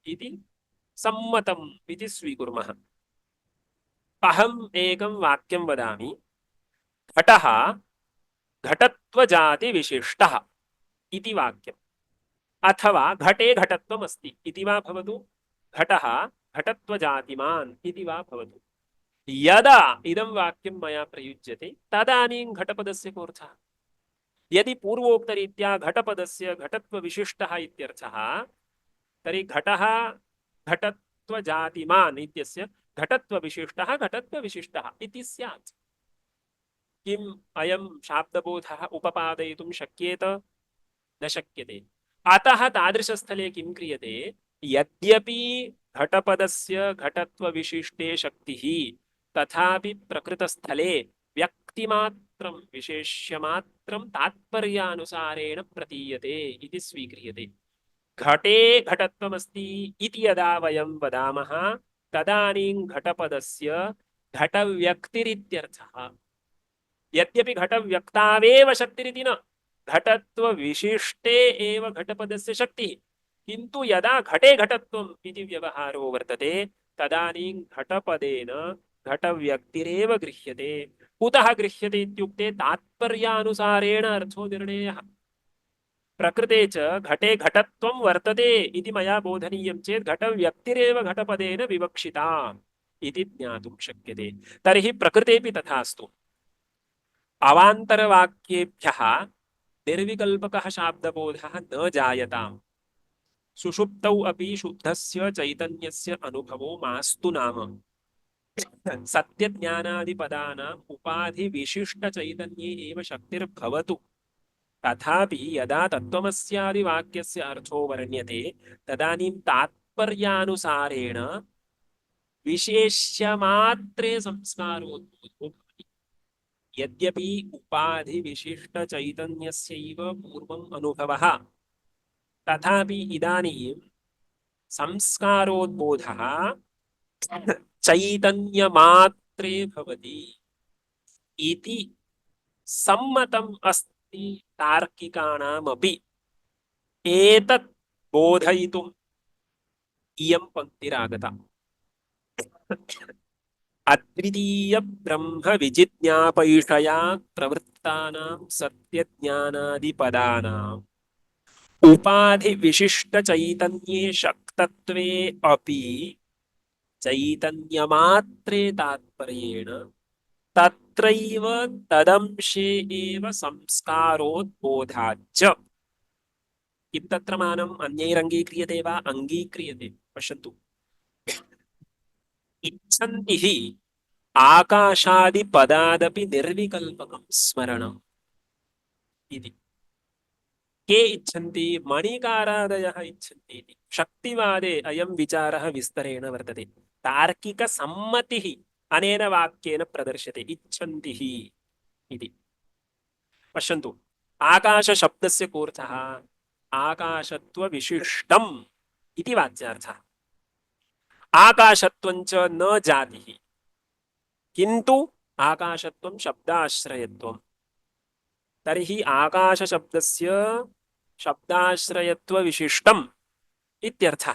इति सम्मतम् इति स्वीकुर्मः। अहम् एकं वाक्यं वदामि। घटः घटत्वजातिविशिष्टः इति वाक्यम्, अथवा घटे घटत्वम् अस्ति इति वा भवतु, घटः घटत्वजातिमान् इति वा भवतु। यदा इदं वाक्यं मया प्रयुज्यते तदानीं घटपदस्य कोऽर्थः। यदि पूर्वोक्तरीत्या घटपदस्य घटत्वविशिष्टः इत्यर्थः, तर्हि घटः घटत्वजातिमान् इत्यस्य घटत्वविशिष्टः घटत्वविशिष्टः इति स्यात्। किम् अयं शाब्दबोधः उपपादयितुं शक्येत? न शक्यते। अतः तादृशस्थले किं क्रियते? यद्यपि घटपदस्य घटत्वविशिष्टे शक्तिः, तथापि प्रकृतस्थले व्यक्तिमात्रं विशेष्यमात्रं तात्पर्यानुसारेण प्रतीयते इति स्वीक्रियते। घटे घटत्वमस्ति इति यदा वयं वदामः तदानीं घटपदस्य घटव्यक्तिरित्यर्थः। यद्यपि घटव्यक्तावेव शक्तिरिति न, घटत्वविशिष्टे एव घटपदस्य शक्तिः, किन्तु यदा घटे घटत्वम् इति व्यवहारो वर्तते तदानीं घटपदेन घटव्यक्तिरेव गृह्यते। कुतः गृह्यते इत्युक्ते तात्पर्यानुसारेण अर्थो निर्णयः। प्रकृते च घटे घटत्वं वर्तते इति मया बोधनीयं चेत् घटव्यक्तिरेव घटपदेन विवक्षिता इति ज्ञातुं शक्यते। तर्हि प्रकृतेपि तथास्तु। अवान्तरवाक्येभ्यः निर्विकल्पकः शाब्दबोधः न जायताम्। सुषुप्तौ अपि शुद्धस्य चैतन्यस्य अनुभवो मास्तु नाम सत्यज्ञानादिपदानाम् उपाधिविशिष्टचैतन्ये एव शक्तिर्भवतु। तथापि यदा तत्त्वमस्यादिवाक्यस्य अर्थो वर्ण्यते तदानीं तात्पर्यानुसारेण विशेष्यमात्रे संस्कारोद्भूतो भवति। यद्यपि उपाधिविशिष्टचैतन्यस्यैव पूर्वम् अनुभवः, तथापि इदानीं संस्कारोद्बोधः चैतन्यमात्रे भवति इति सम्मतम् अस्ति तार्किकाणामपि। एतत् बोधयितुम् इयं पङ्क्तिरागता। अद्वितीय ब्रह्म विजिज्ञापयिषया प्रवृत्तानां सत्यज्ञानादिपदानाम् उपाधि विशिष्ट चैतन्ये शक्तत्वे अपि चैतन्यमात्रे तात्पर्येण तत्रैव तदंशे एव संस्कारोद्बोधाच्च। किं तत्र मानम् अन्यैरङ्गीक्रियते वा? अङ्गीक्रियते। पश्यन्तु, इच्छन्ति हि आकाशादिपदादपि निर्विकल्पकं स्मरणम् इति। के इच्छन्ति? मणिकारादयः इच्छन्ति इति। शक्तिवादे अयं विचारः विस्तरेण वर्तते। तार्किकसम्मतिः अनेन वाक्येन प्रदर्श्यते। इच्छन्ति हि इति। पश्यन्तु, आकाशशब्दस्य कोऽर्थः? आकाशत्वविशिष्टम् इति वाच्यार्थः। आकाशत्वञ्च न जातिः, किन्तु आकाशत्वं शब्दाश्रयत्वम्। तर्हि आकाशशब्दस्य शब्दाश्रयत्वविशिष्टम् इत्यर्थः।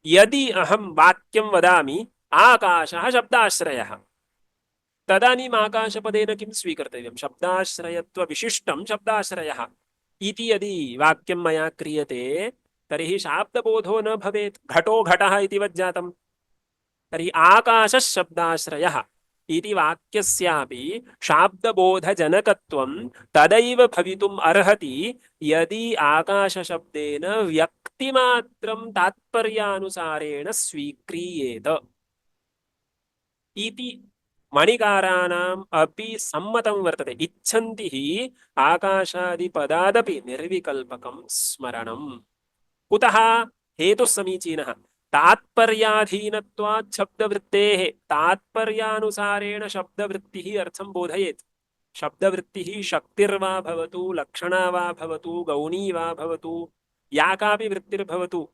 यदि अहं वाक्यं वदामि आकाशः शब्दाश्रयः, तदानीम् आकाशपदेन किं स्वीकर्तव्यं? शब्दाश्रयत्वविशिष्टं शब्दाश्रयः इति यदि वाक्यं मया क्रियते तर्हि शाब्दबोधो न भवेत्। घटो घटः इति वज्जातम्। तर्हि आकाशः शब्दाश्रयः इति वाक्यस्यापि शाब्दबोधजनकत्वं तदैव भवितुम् अर्हति यदि आकाशशब्देन व्यक्तिमात्रं तात्पर्यानुसारेण स्वीक्रियेत इति मणिकाराणाम् अपि सम्मतं वर्तते। इच्छन्ति हि आकाशादिपदादपि निर्विकल्पकं स्मरणम्। कुतः? हेतुः समीचीनः। तात्पर्याधीनत्वात् शब्दवृत्तेः तात्पर्यानुसारेण शब्दवृत्तिः अर्थं बोधयेत्। शब्दवृत्तिः शक्तिर्वा भवतु, लक्षणा वा भवतु, गौणी वा भवतु, या कापि वृत्तिर्भवतु,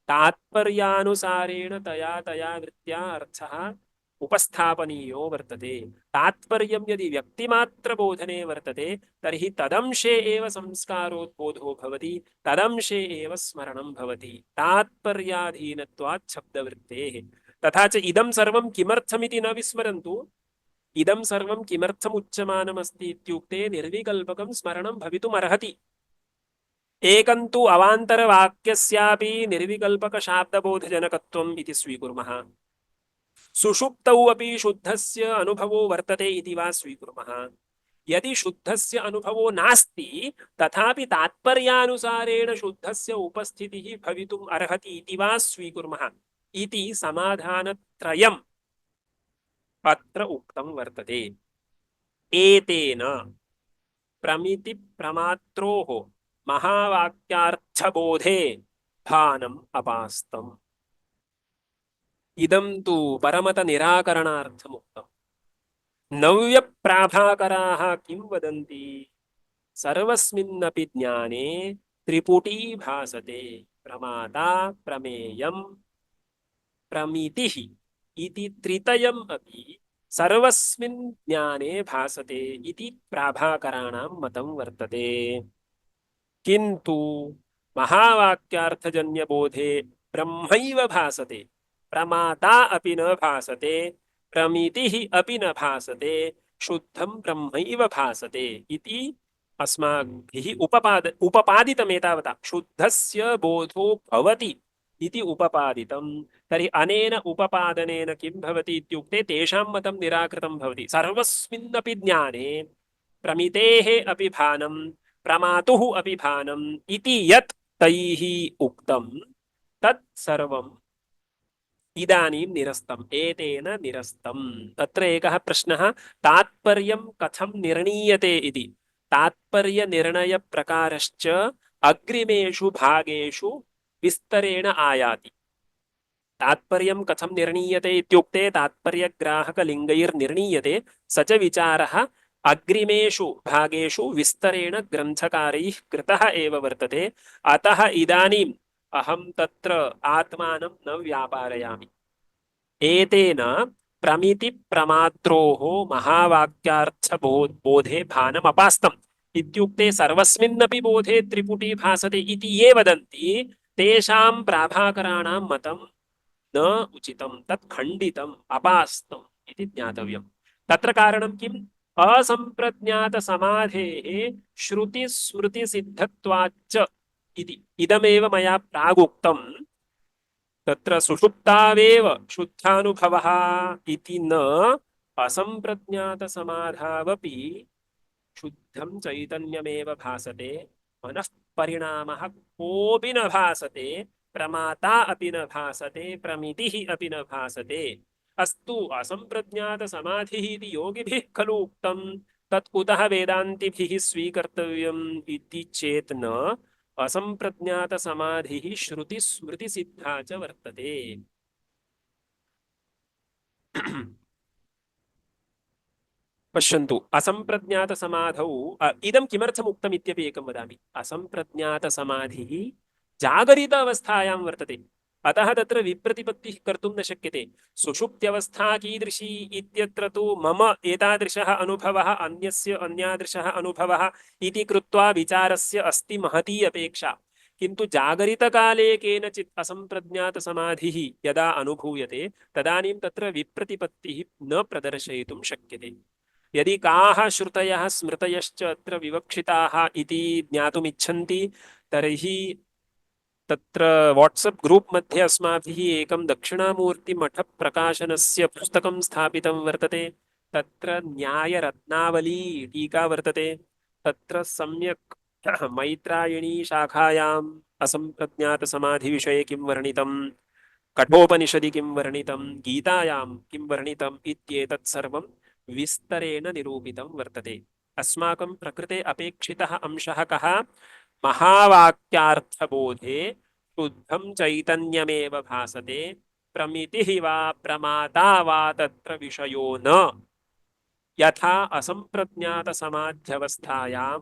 तात्पर्यानुसारेण तया तया वृत्त्या अर्थः उपस्थापनीयो वर्तते। तात्पर्यं यदि व्यक्तिमात्रबोधने वर्तते तर्हि तदंशे एव संस्कारोद्बोधो भवति, तदंशे एव स्मरणं भवति। तात्पर्याधीनत्वात् शब्दवृत्तेः। तथा च इदं सर्वं किमर्थमिति न विस्मरन्तु। इदं सर्वं किमर्थम् उच्यमानमस्ति इत्युक्ते निर्विकल्पकं स्मरणं भवितुमर्हति। एकन्तु अवान्तरवाक्यस्यापि निर्विकल्पकशाब्दबोधजनकत्वम् इति स्वीकुर्मः। सुषुप्तौ अपि शुद्धस्य अनुभवो वर्तते इति वा स्वीकुर्मः। यदि शुद्धस्य अनुभवो नास्ति तथापि तात्पर्यानुसारेण शुद्धस्य उपस्थितिः भवितुम् अर्हति इति वा स्वीकुर्मः। इति समाधानत्रयम् अत्र उक्तं वर्तते। एतेन प्रमिति प्रमात्रोः महावाक्यार्थबोधे भानम् अपास्तम्। इदं तु परमत निराकरणार्थमुक्तम्। नव्यप्राभाकराः किं वदन्ति? सर्वस्मिन्नपि ज्ञाने त्रिपुटी भासते, प्रमाता प्रमेयं प्रमितिः इति त्रितयम् अपि सर्वस्मिन् ज्ञाने भासते इति प्राभाकराणां मतं वर्तते। किन्तु महावाक्यार्थजन्यबोधे ब्रह्मैव भासते, प्रमाता अपि न भासते, प्रमितिः अपि न भासते, शुद्धं ब्रह्मैव भासते इति अस्माभिः उपपादितमेतावता। शुद्धस्य बोधो भवति इति उपपादितं। तर्हि अनेन उपपादनेन किं भवति इत्युक्ते तेषां मतं निराकृतं भवति। सर्वस्मिन्नपि ज्ञाने प्रमितेः अपि भानं, प्रमातुः अपि भानम् इति यत् तैः उक्तं तत् सर्वम् इदानीं निरस्तम्, एतेन निरस्तम्। अत्र एकः प्रश्नः, तात्पर्यं कथं निर्णीयते इति। तात्पर्यनिर्णयप्रकारश्च अग्रिमेषु भागेषु विस्तरेण आयाति। तात्पर्यं कथं निर्णीयते इत्युक्ते तात्पर्यग्राहकलिङ्गैर्निर्णीयते। स च विचारः अग्रिमेषु भागेषु विस्तरेण ग्रन्थकारैः कृतः एव वर्तते। अतः इदानीम् अहं तत्र आत्मानं न व्यापारयामि। एतेन प्रमिति प्रमात्रोः महावाक्यार्थबोधे भानमपास्तम् इत्युक्ते सर्वस्मिन्नपि बोधे त्रिपुटी भासते इति ये वदन्ति तेषां प्राभाकराणां मतं न उचितं, तत् खण्डितम्, अपास्तम् इति ज्ञातव्यम्। तत्र कारणं किम्? असम्प्रज्ञातसमाधेः श्रुतिस्मृतिसिद्धत्वाच्च इति। इदमेव मया प्रागुक्तं। तत्र सुषुप्तावेव शुद्धानुभवः इति न, असम्प्रज्ञातसमाधावपि शुद्धं चैतन्यमेव भासते, मनः परिणामः कोऽपि न भासते, प्रमाता अपि न भासते, प्रमितिः अपि न भासते। अस्तु असम्प्रज्ञातसमाधिः इति योगिभिः खलु उक्तं, तत् कुतः वेदान्तिभिः स्वीकर्तव्यम् इति चेत् न, असम्प्रज्ञातसमाधिः श्रुतिस्मृतिसिद्धा च वर्तते। पश्यन्तु, असम्प्रज्ञातसमाधौ इदं किमर्थम् उक्तम् इत्यपि एकं वदामि। असम्प्रज्ञातसमाधिः जागरित अवस्थायां वर्तते, अतः तत्र विप्रतिपत्तिः कर्तुं न शक्यते। सुषुप्त्यवस्था कीदृशी इत्यत्र तु मम एतादृशः अनुभवः, अन्यस्य अन्यादृशः अनुभवः इति कृत्वा विचारस्य अस्ति महती अपेक्षा। किन्तु जागरितकाले केनचित् असम्प्रज्ञातसमाधिः यदा अनुभूयते तदानीं तत्र विप्रतिपत्तिः न प्रदर्शयितुं शक्यते। यदि काः श्रुतयः स्मृतयश्च अत्र विवक्षिताः इति ज्ञातुमिच्छन्ति तर्हि तत्र वाट्सप् ग्रूप् मध्ये अस्माभिः एकं दक्षिणामूर्तिमठप्रकाशनस्य पुस्तकं स्थापितं वर्तते। तत्र न्यायरत्नावली टीका वर्तते। तत्र सम्यक् मैत्रायणी शाखायाम् असम्प्रज्ञातसमाधिविषये किं वर्णितं, कठोपनिषदि किं वर्णितं, गीतायां किं वर्णितम् इत्येतत् सर्वं विस्तरेण निरूपितं वर्तते। अस्माकं प्रकृते अपेक्षितः अंशः कः? महावाक्यार्थबोधे शुद्धं चैतन्यमेव भासते प्रमितिः वा प्रमाता वा तत्र विषयो न यथा असंप्रज्ञात समाध्यवस्थायां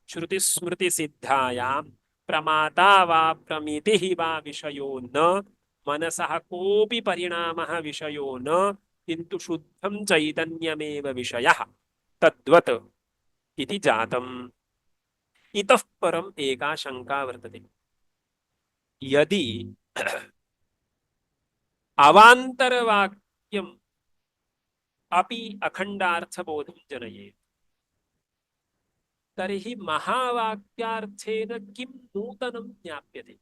श्रुतिस्मृतिसिद्धायां प्रमाता वा प्रमितिः वा विषयो न मनसः कोऽपि परिणामः विषयो न किन्तु शुद्धं चैतन्यमेव विषयः तद्वत् इति जातम्। इतः परम् एका शंका वर्तते। यदि अवान्तरवाक्यम् अपि अखण्डार्थबोधं जनयेत् तर्हि महावाक्यार्थेन किं नूतनं ज्ञाप्यते?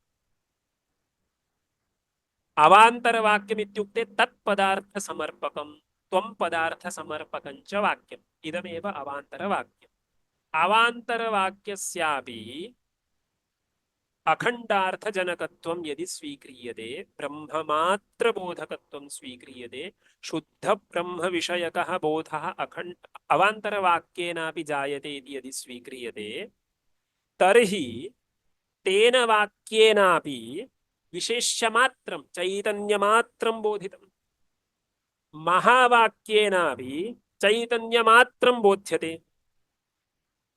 अवान्तरवाक्यम् इत्युक्ते तत्पदार्थसमर्पकं त्वं पदार्थसमर्पकं च वाक्यम् इदमेव अवान्तरवाक्यम्। अवान्तरवाक्यस्यापि अखण्डार्थजनकत्वं यदि स्वीक्रियते ब्रह्ममात्रबोधकत्वं स्वीक्रियते शुद्धब्रह्मविषयकः बोधः अवान्तरवाक्येनापि जायते इति यदि स्वीक्रियते तर्हि तेन वाक्येनापि विशेष्यमात्रं चैतन्यमात्रं बोधितम् महावाक्येनापि चैतन्यमात्रं बोध्यते।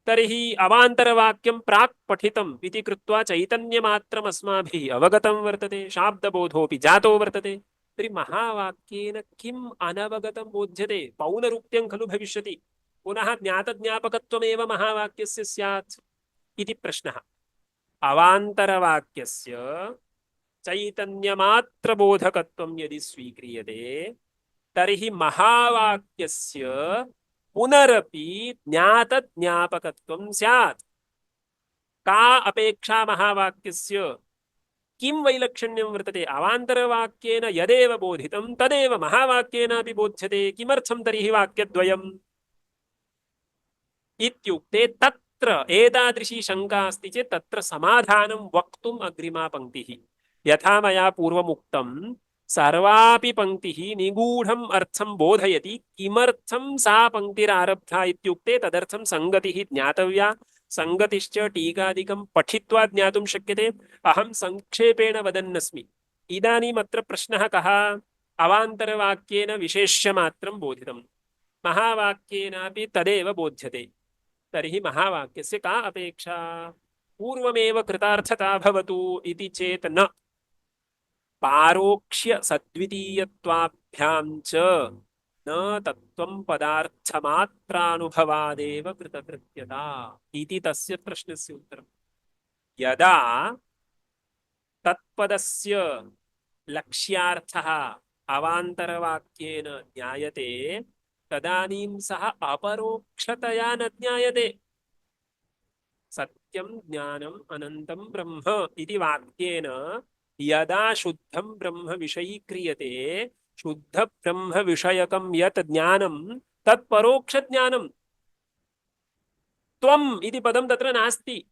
तर्हि अवान्तरवाक्यं प्राक् पठितम् इति कृत्वा चैतन्यमात्रम् अस्माभिः अवगतं वर्तते शाब्दबोधोऽपि जातो वर्तते। तर्हि महावाक्येन किम् अनवगतं बोध्यते? पौनरुक्त्यं खलु भविष्यति। पुनः ज्ञातज्ञापकत्वमेव महावाक्यस्य स्यात् इति प्रश्नः। अवान्तरवाक्यस्य चैतन्यमात्रबोधकत्वं यदि स्वीक्रियते तर्हि महावाक्यस्य पुनरपि ज्ञातज्ञापकत्वं स्यात्। का अपेक्षा महावाक्यस्य? किं वैलक्षण्यं वर्तते? अवान्तरवाक्येन यदेव बोधितं तदेव महावाक्येनापि बोध्यते। किमर्थं तर्हि वाक्यद्वयम् इत्युक्ते तत्र एतादृशी शंका अस्ति चेत् तत्र समाधानं वक्तुम् अग्रिमा पंक्तिः। यथा मया पूर्वमुक्तं सर्वापि पंक्तिः निगूढम् अर्थं बोधयति। किमर्थं सा पंक्तिरारब्धा इत्युक्ते तदर्थं संगतिः ज्ञातव्या। संगतिश्च टीकादिकं पठित्वा ज्ञातुं शक्यते। अहं संक्षेपेण वदन्नस्मि। इदानीम् अत्र प्रश्नः कः? अवान्तरवाक्येन विशेष्यमात्रं बोधितं महावाक्येनापि तदेव बोध्यते। तर्हि महावाक्यस्य का अपेक्षा? पूर्वमेव कृतार्थता भवतु इति चेत् न। पारोक्ष्य सद्वितीयत्वाभ्यां च न तत्त्वं पदार्थमात्रानुभवादेव कृतकृत्यता इति तस्य प्रश्नस्य उत्तरम्। यदा तत्पदस्य लक्ष्यार्थः अवान्तरवाक्येन ज्ञायते तदानीं सः अपरोक्षतया न ज्ञायते। सत्यं ज्ञानम् अनन्तं ब्रह्म इति वाक्येन यदा शुद्धं ब्रह्म विषयीक्रियते शुद्ध ब्रह्म विषयकं यत् ज्ञानं तत् परोक्ष ज्ञानं। त्वम् इति पदं तत्र नास्ति।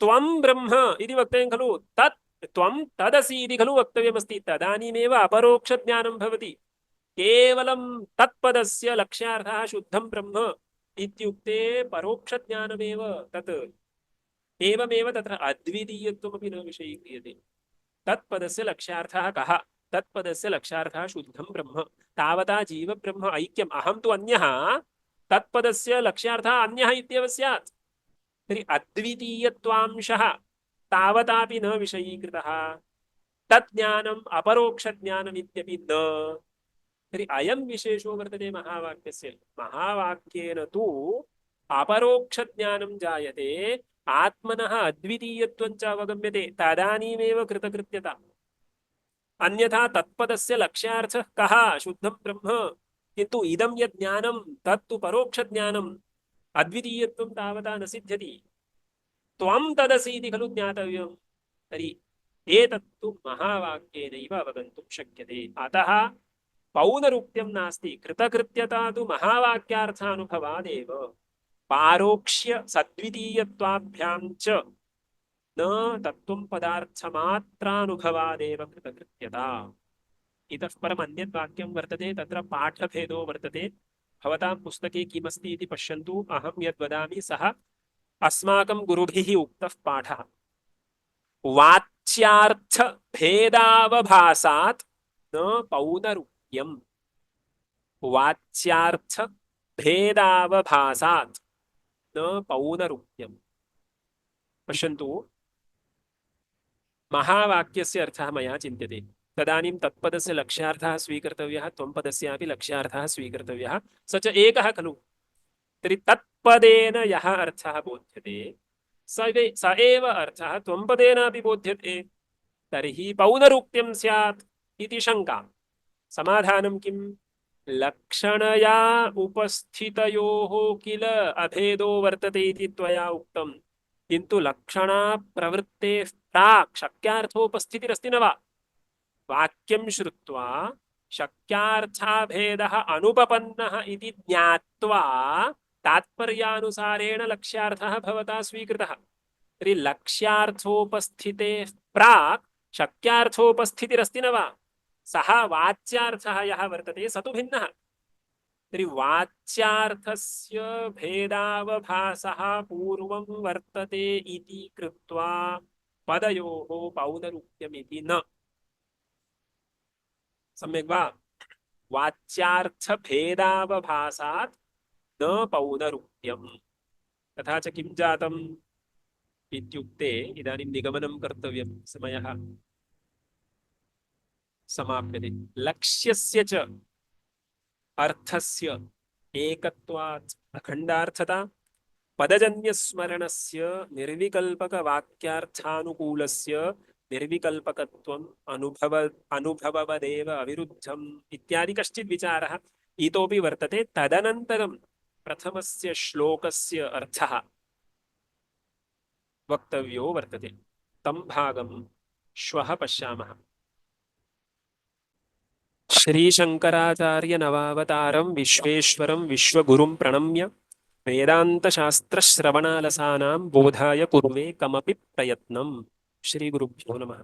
त्वं ब्रह्म इति वक्तव्यं खलु। तत् त्वं तदसि इति खलु वक्तव्यमस्ति। तदानीमेव अपरोक्ष ज्ञानं भवति। केवलं तत्पदस्य लक्ष्यार्थः शुद्धं ब्रह्म इत्युक्ते परोक्ष ज्ञानमेव तत्। एवमेव तत्र अद्वितीयत्वमपि न विषयीक्रियते। तत्पदस्य लक्ष्यार्थः कः? तत्पदस्य लक्ष्यार्थः शुद्धं ब्रह्म। तावता जीव ब्रह्म ऐक्यम्। अहं तु अन्यः, तत्पदस्य लक्ष्यार्थः अन्यः इत्येव स्यात्। तर्हि अद्वितीयत्वांशः तावतापि न विषयीकृतः। तज्ज्ञानम् अपरोक्षज्ञानमित्यपि न। तर्हि अयं विशेषो वर्तते महावाक्यस्य। महावाक्येन तु अपरोक्षज्ञानं जायते, आत्मनः अद्वितीयत्वं च अवगम्यते। तदानीमेव कृतकृत्यता। अन्यथा तत्पदस्य लक्ष्यार्थः कः? शुद्धं ब्रह्म। किन्तु इदं यत् ज्ञानं तत्तु परोक्षज्ञानम्। अद्वितीयत्वं तावता न सिद्ध्यति। त्वं तदसि इति खलु ज्ञातव्यं। तर्हि एतत्तु महावाक्येनैव अवगन्तुं शक्यते। अतः पौनरुक्त्यं नास्ति। कृतकृत्यता तु महावाक्यार्थानुभवादेव। पारोक्ष्य सद्वितीयत्वाभ्यां च न तत्त्वं पदार्थमात्रानुभवादेव कृतकृत्यता। इतः परम् अन्यत् वाक्यं वर्तते। तत्र पाठभेदो वर्तते। भवतां पुस्तके किमस्ति इति पश्यन्तु। अहं यद् वदामि सः अस्माकं गुरुभिः उक्तः पाठः। वाच्यार्थ भेदावभासात् न पौनरुक्त्यम् वाच्यार्थ भेदावभासात् न पौनरुक्त्यम् पश्यन्तु महावाक्यस्य अर्थः मया चिन्त्यते तदानीं तत्पदस्य लक्ष्यार्थः स्वीकर्तव्यः त्वम्पदस्यापि लक्ष्यार्थः स्वीकर्तव्यः स च एकः खलु तर्हि तत्पदेन यः अर्थः बोध्यते स एव अर्थः त्वम्पदेनापि बोध्यते तर्हि पौनरुक्त्यं स्यात् इति शङ्का समाधानं किम् लक्षणया उपस्थितयोः किल अभेदो वर्तते इति त्वया उक्तम् किन्तु लक्षणा प्रवृत्तेः प्राक् शक्यार्थोपस्थितिरस्ति न वा वाक्यं श्रुत्वा शक्यार्थाभेदः अनुपपन्नः इति ज्ञात्वा तात्पर्यानुसारेण लक्ष्यार्थः भवता स्वीकृतः तर्हि लक्ष्यार्थोपस्थितेः प्राक् शक्यार्थोपस्थितिरस्ति न वा सः वाच्यार्थः यः वर्तते स तु भिन्नः तर्हि वाच्यार्थस्य भेदावभासः पूर्वं वर्तते इति कृत्वा पदयोः पौनरुक्त्यमिति न सम्यक् वा वाच्यार्थभेदावभासात् न पौनरुक्त्यम् तथा च किं जातम् इत्युक्ते इदानीं निगमनं कर्तव्यं समयः समाप्यते लक्ष्यस्य च अर्थस्य एकत्वात् अखण्डार्थता पदजन्यस्मरणस्य निर्विकल्पकवाक्यार्थानुकूलस्य निर्विकल्पकत्वम् अनुभववदेव अविरुद्धम् इत्यादि कश्चित् विचारः इतोपि वर्तते तदनन्तरं प्रथमस्य श्लोकस्य अर्थः वक्तव्यो वर्तते तं भागं श्वः पश्यामः श्रीशंकराचार्य नवावतारं विश्वेश्वरं विश्वगुरुं प्रणम्य वेदान्तशास्त्रश्रवणालसानां बोधाय कुर्वे कमपि प्रयत्नम् श्रीगुरुभ्यो नमः।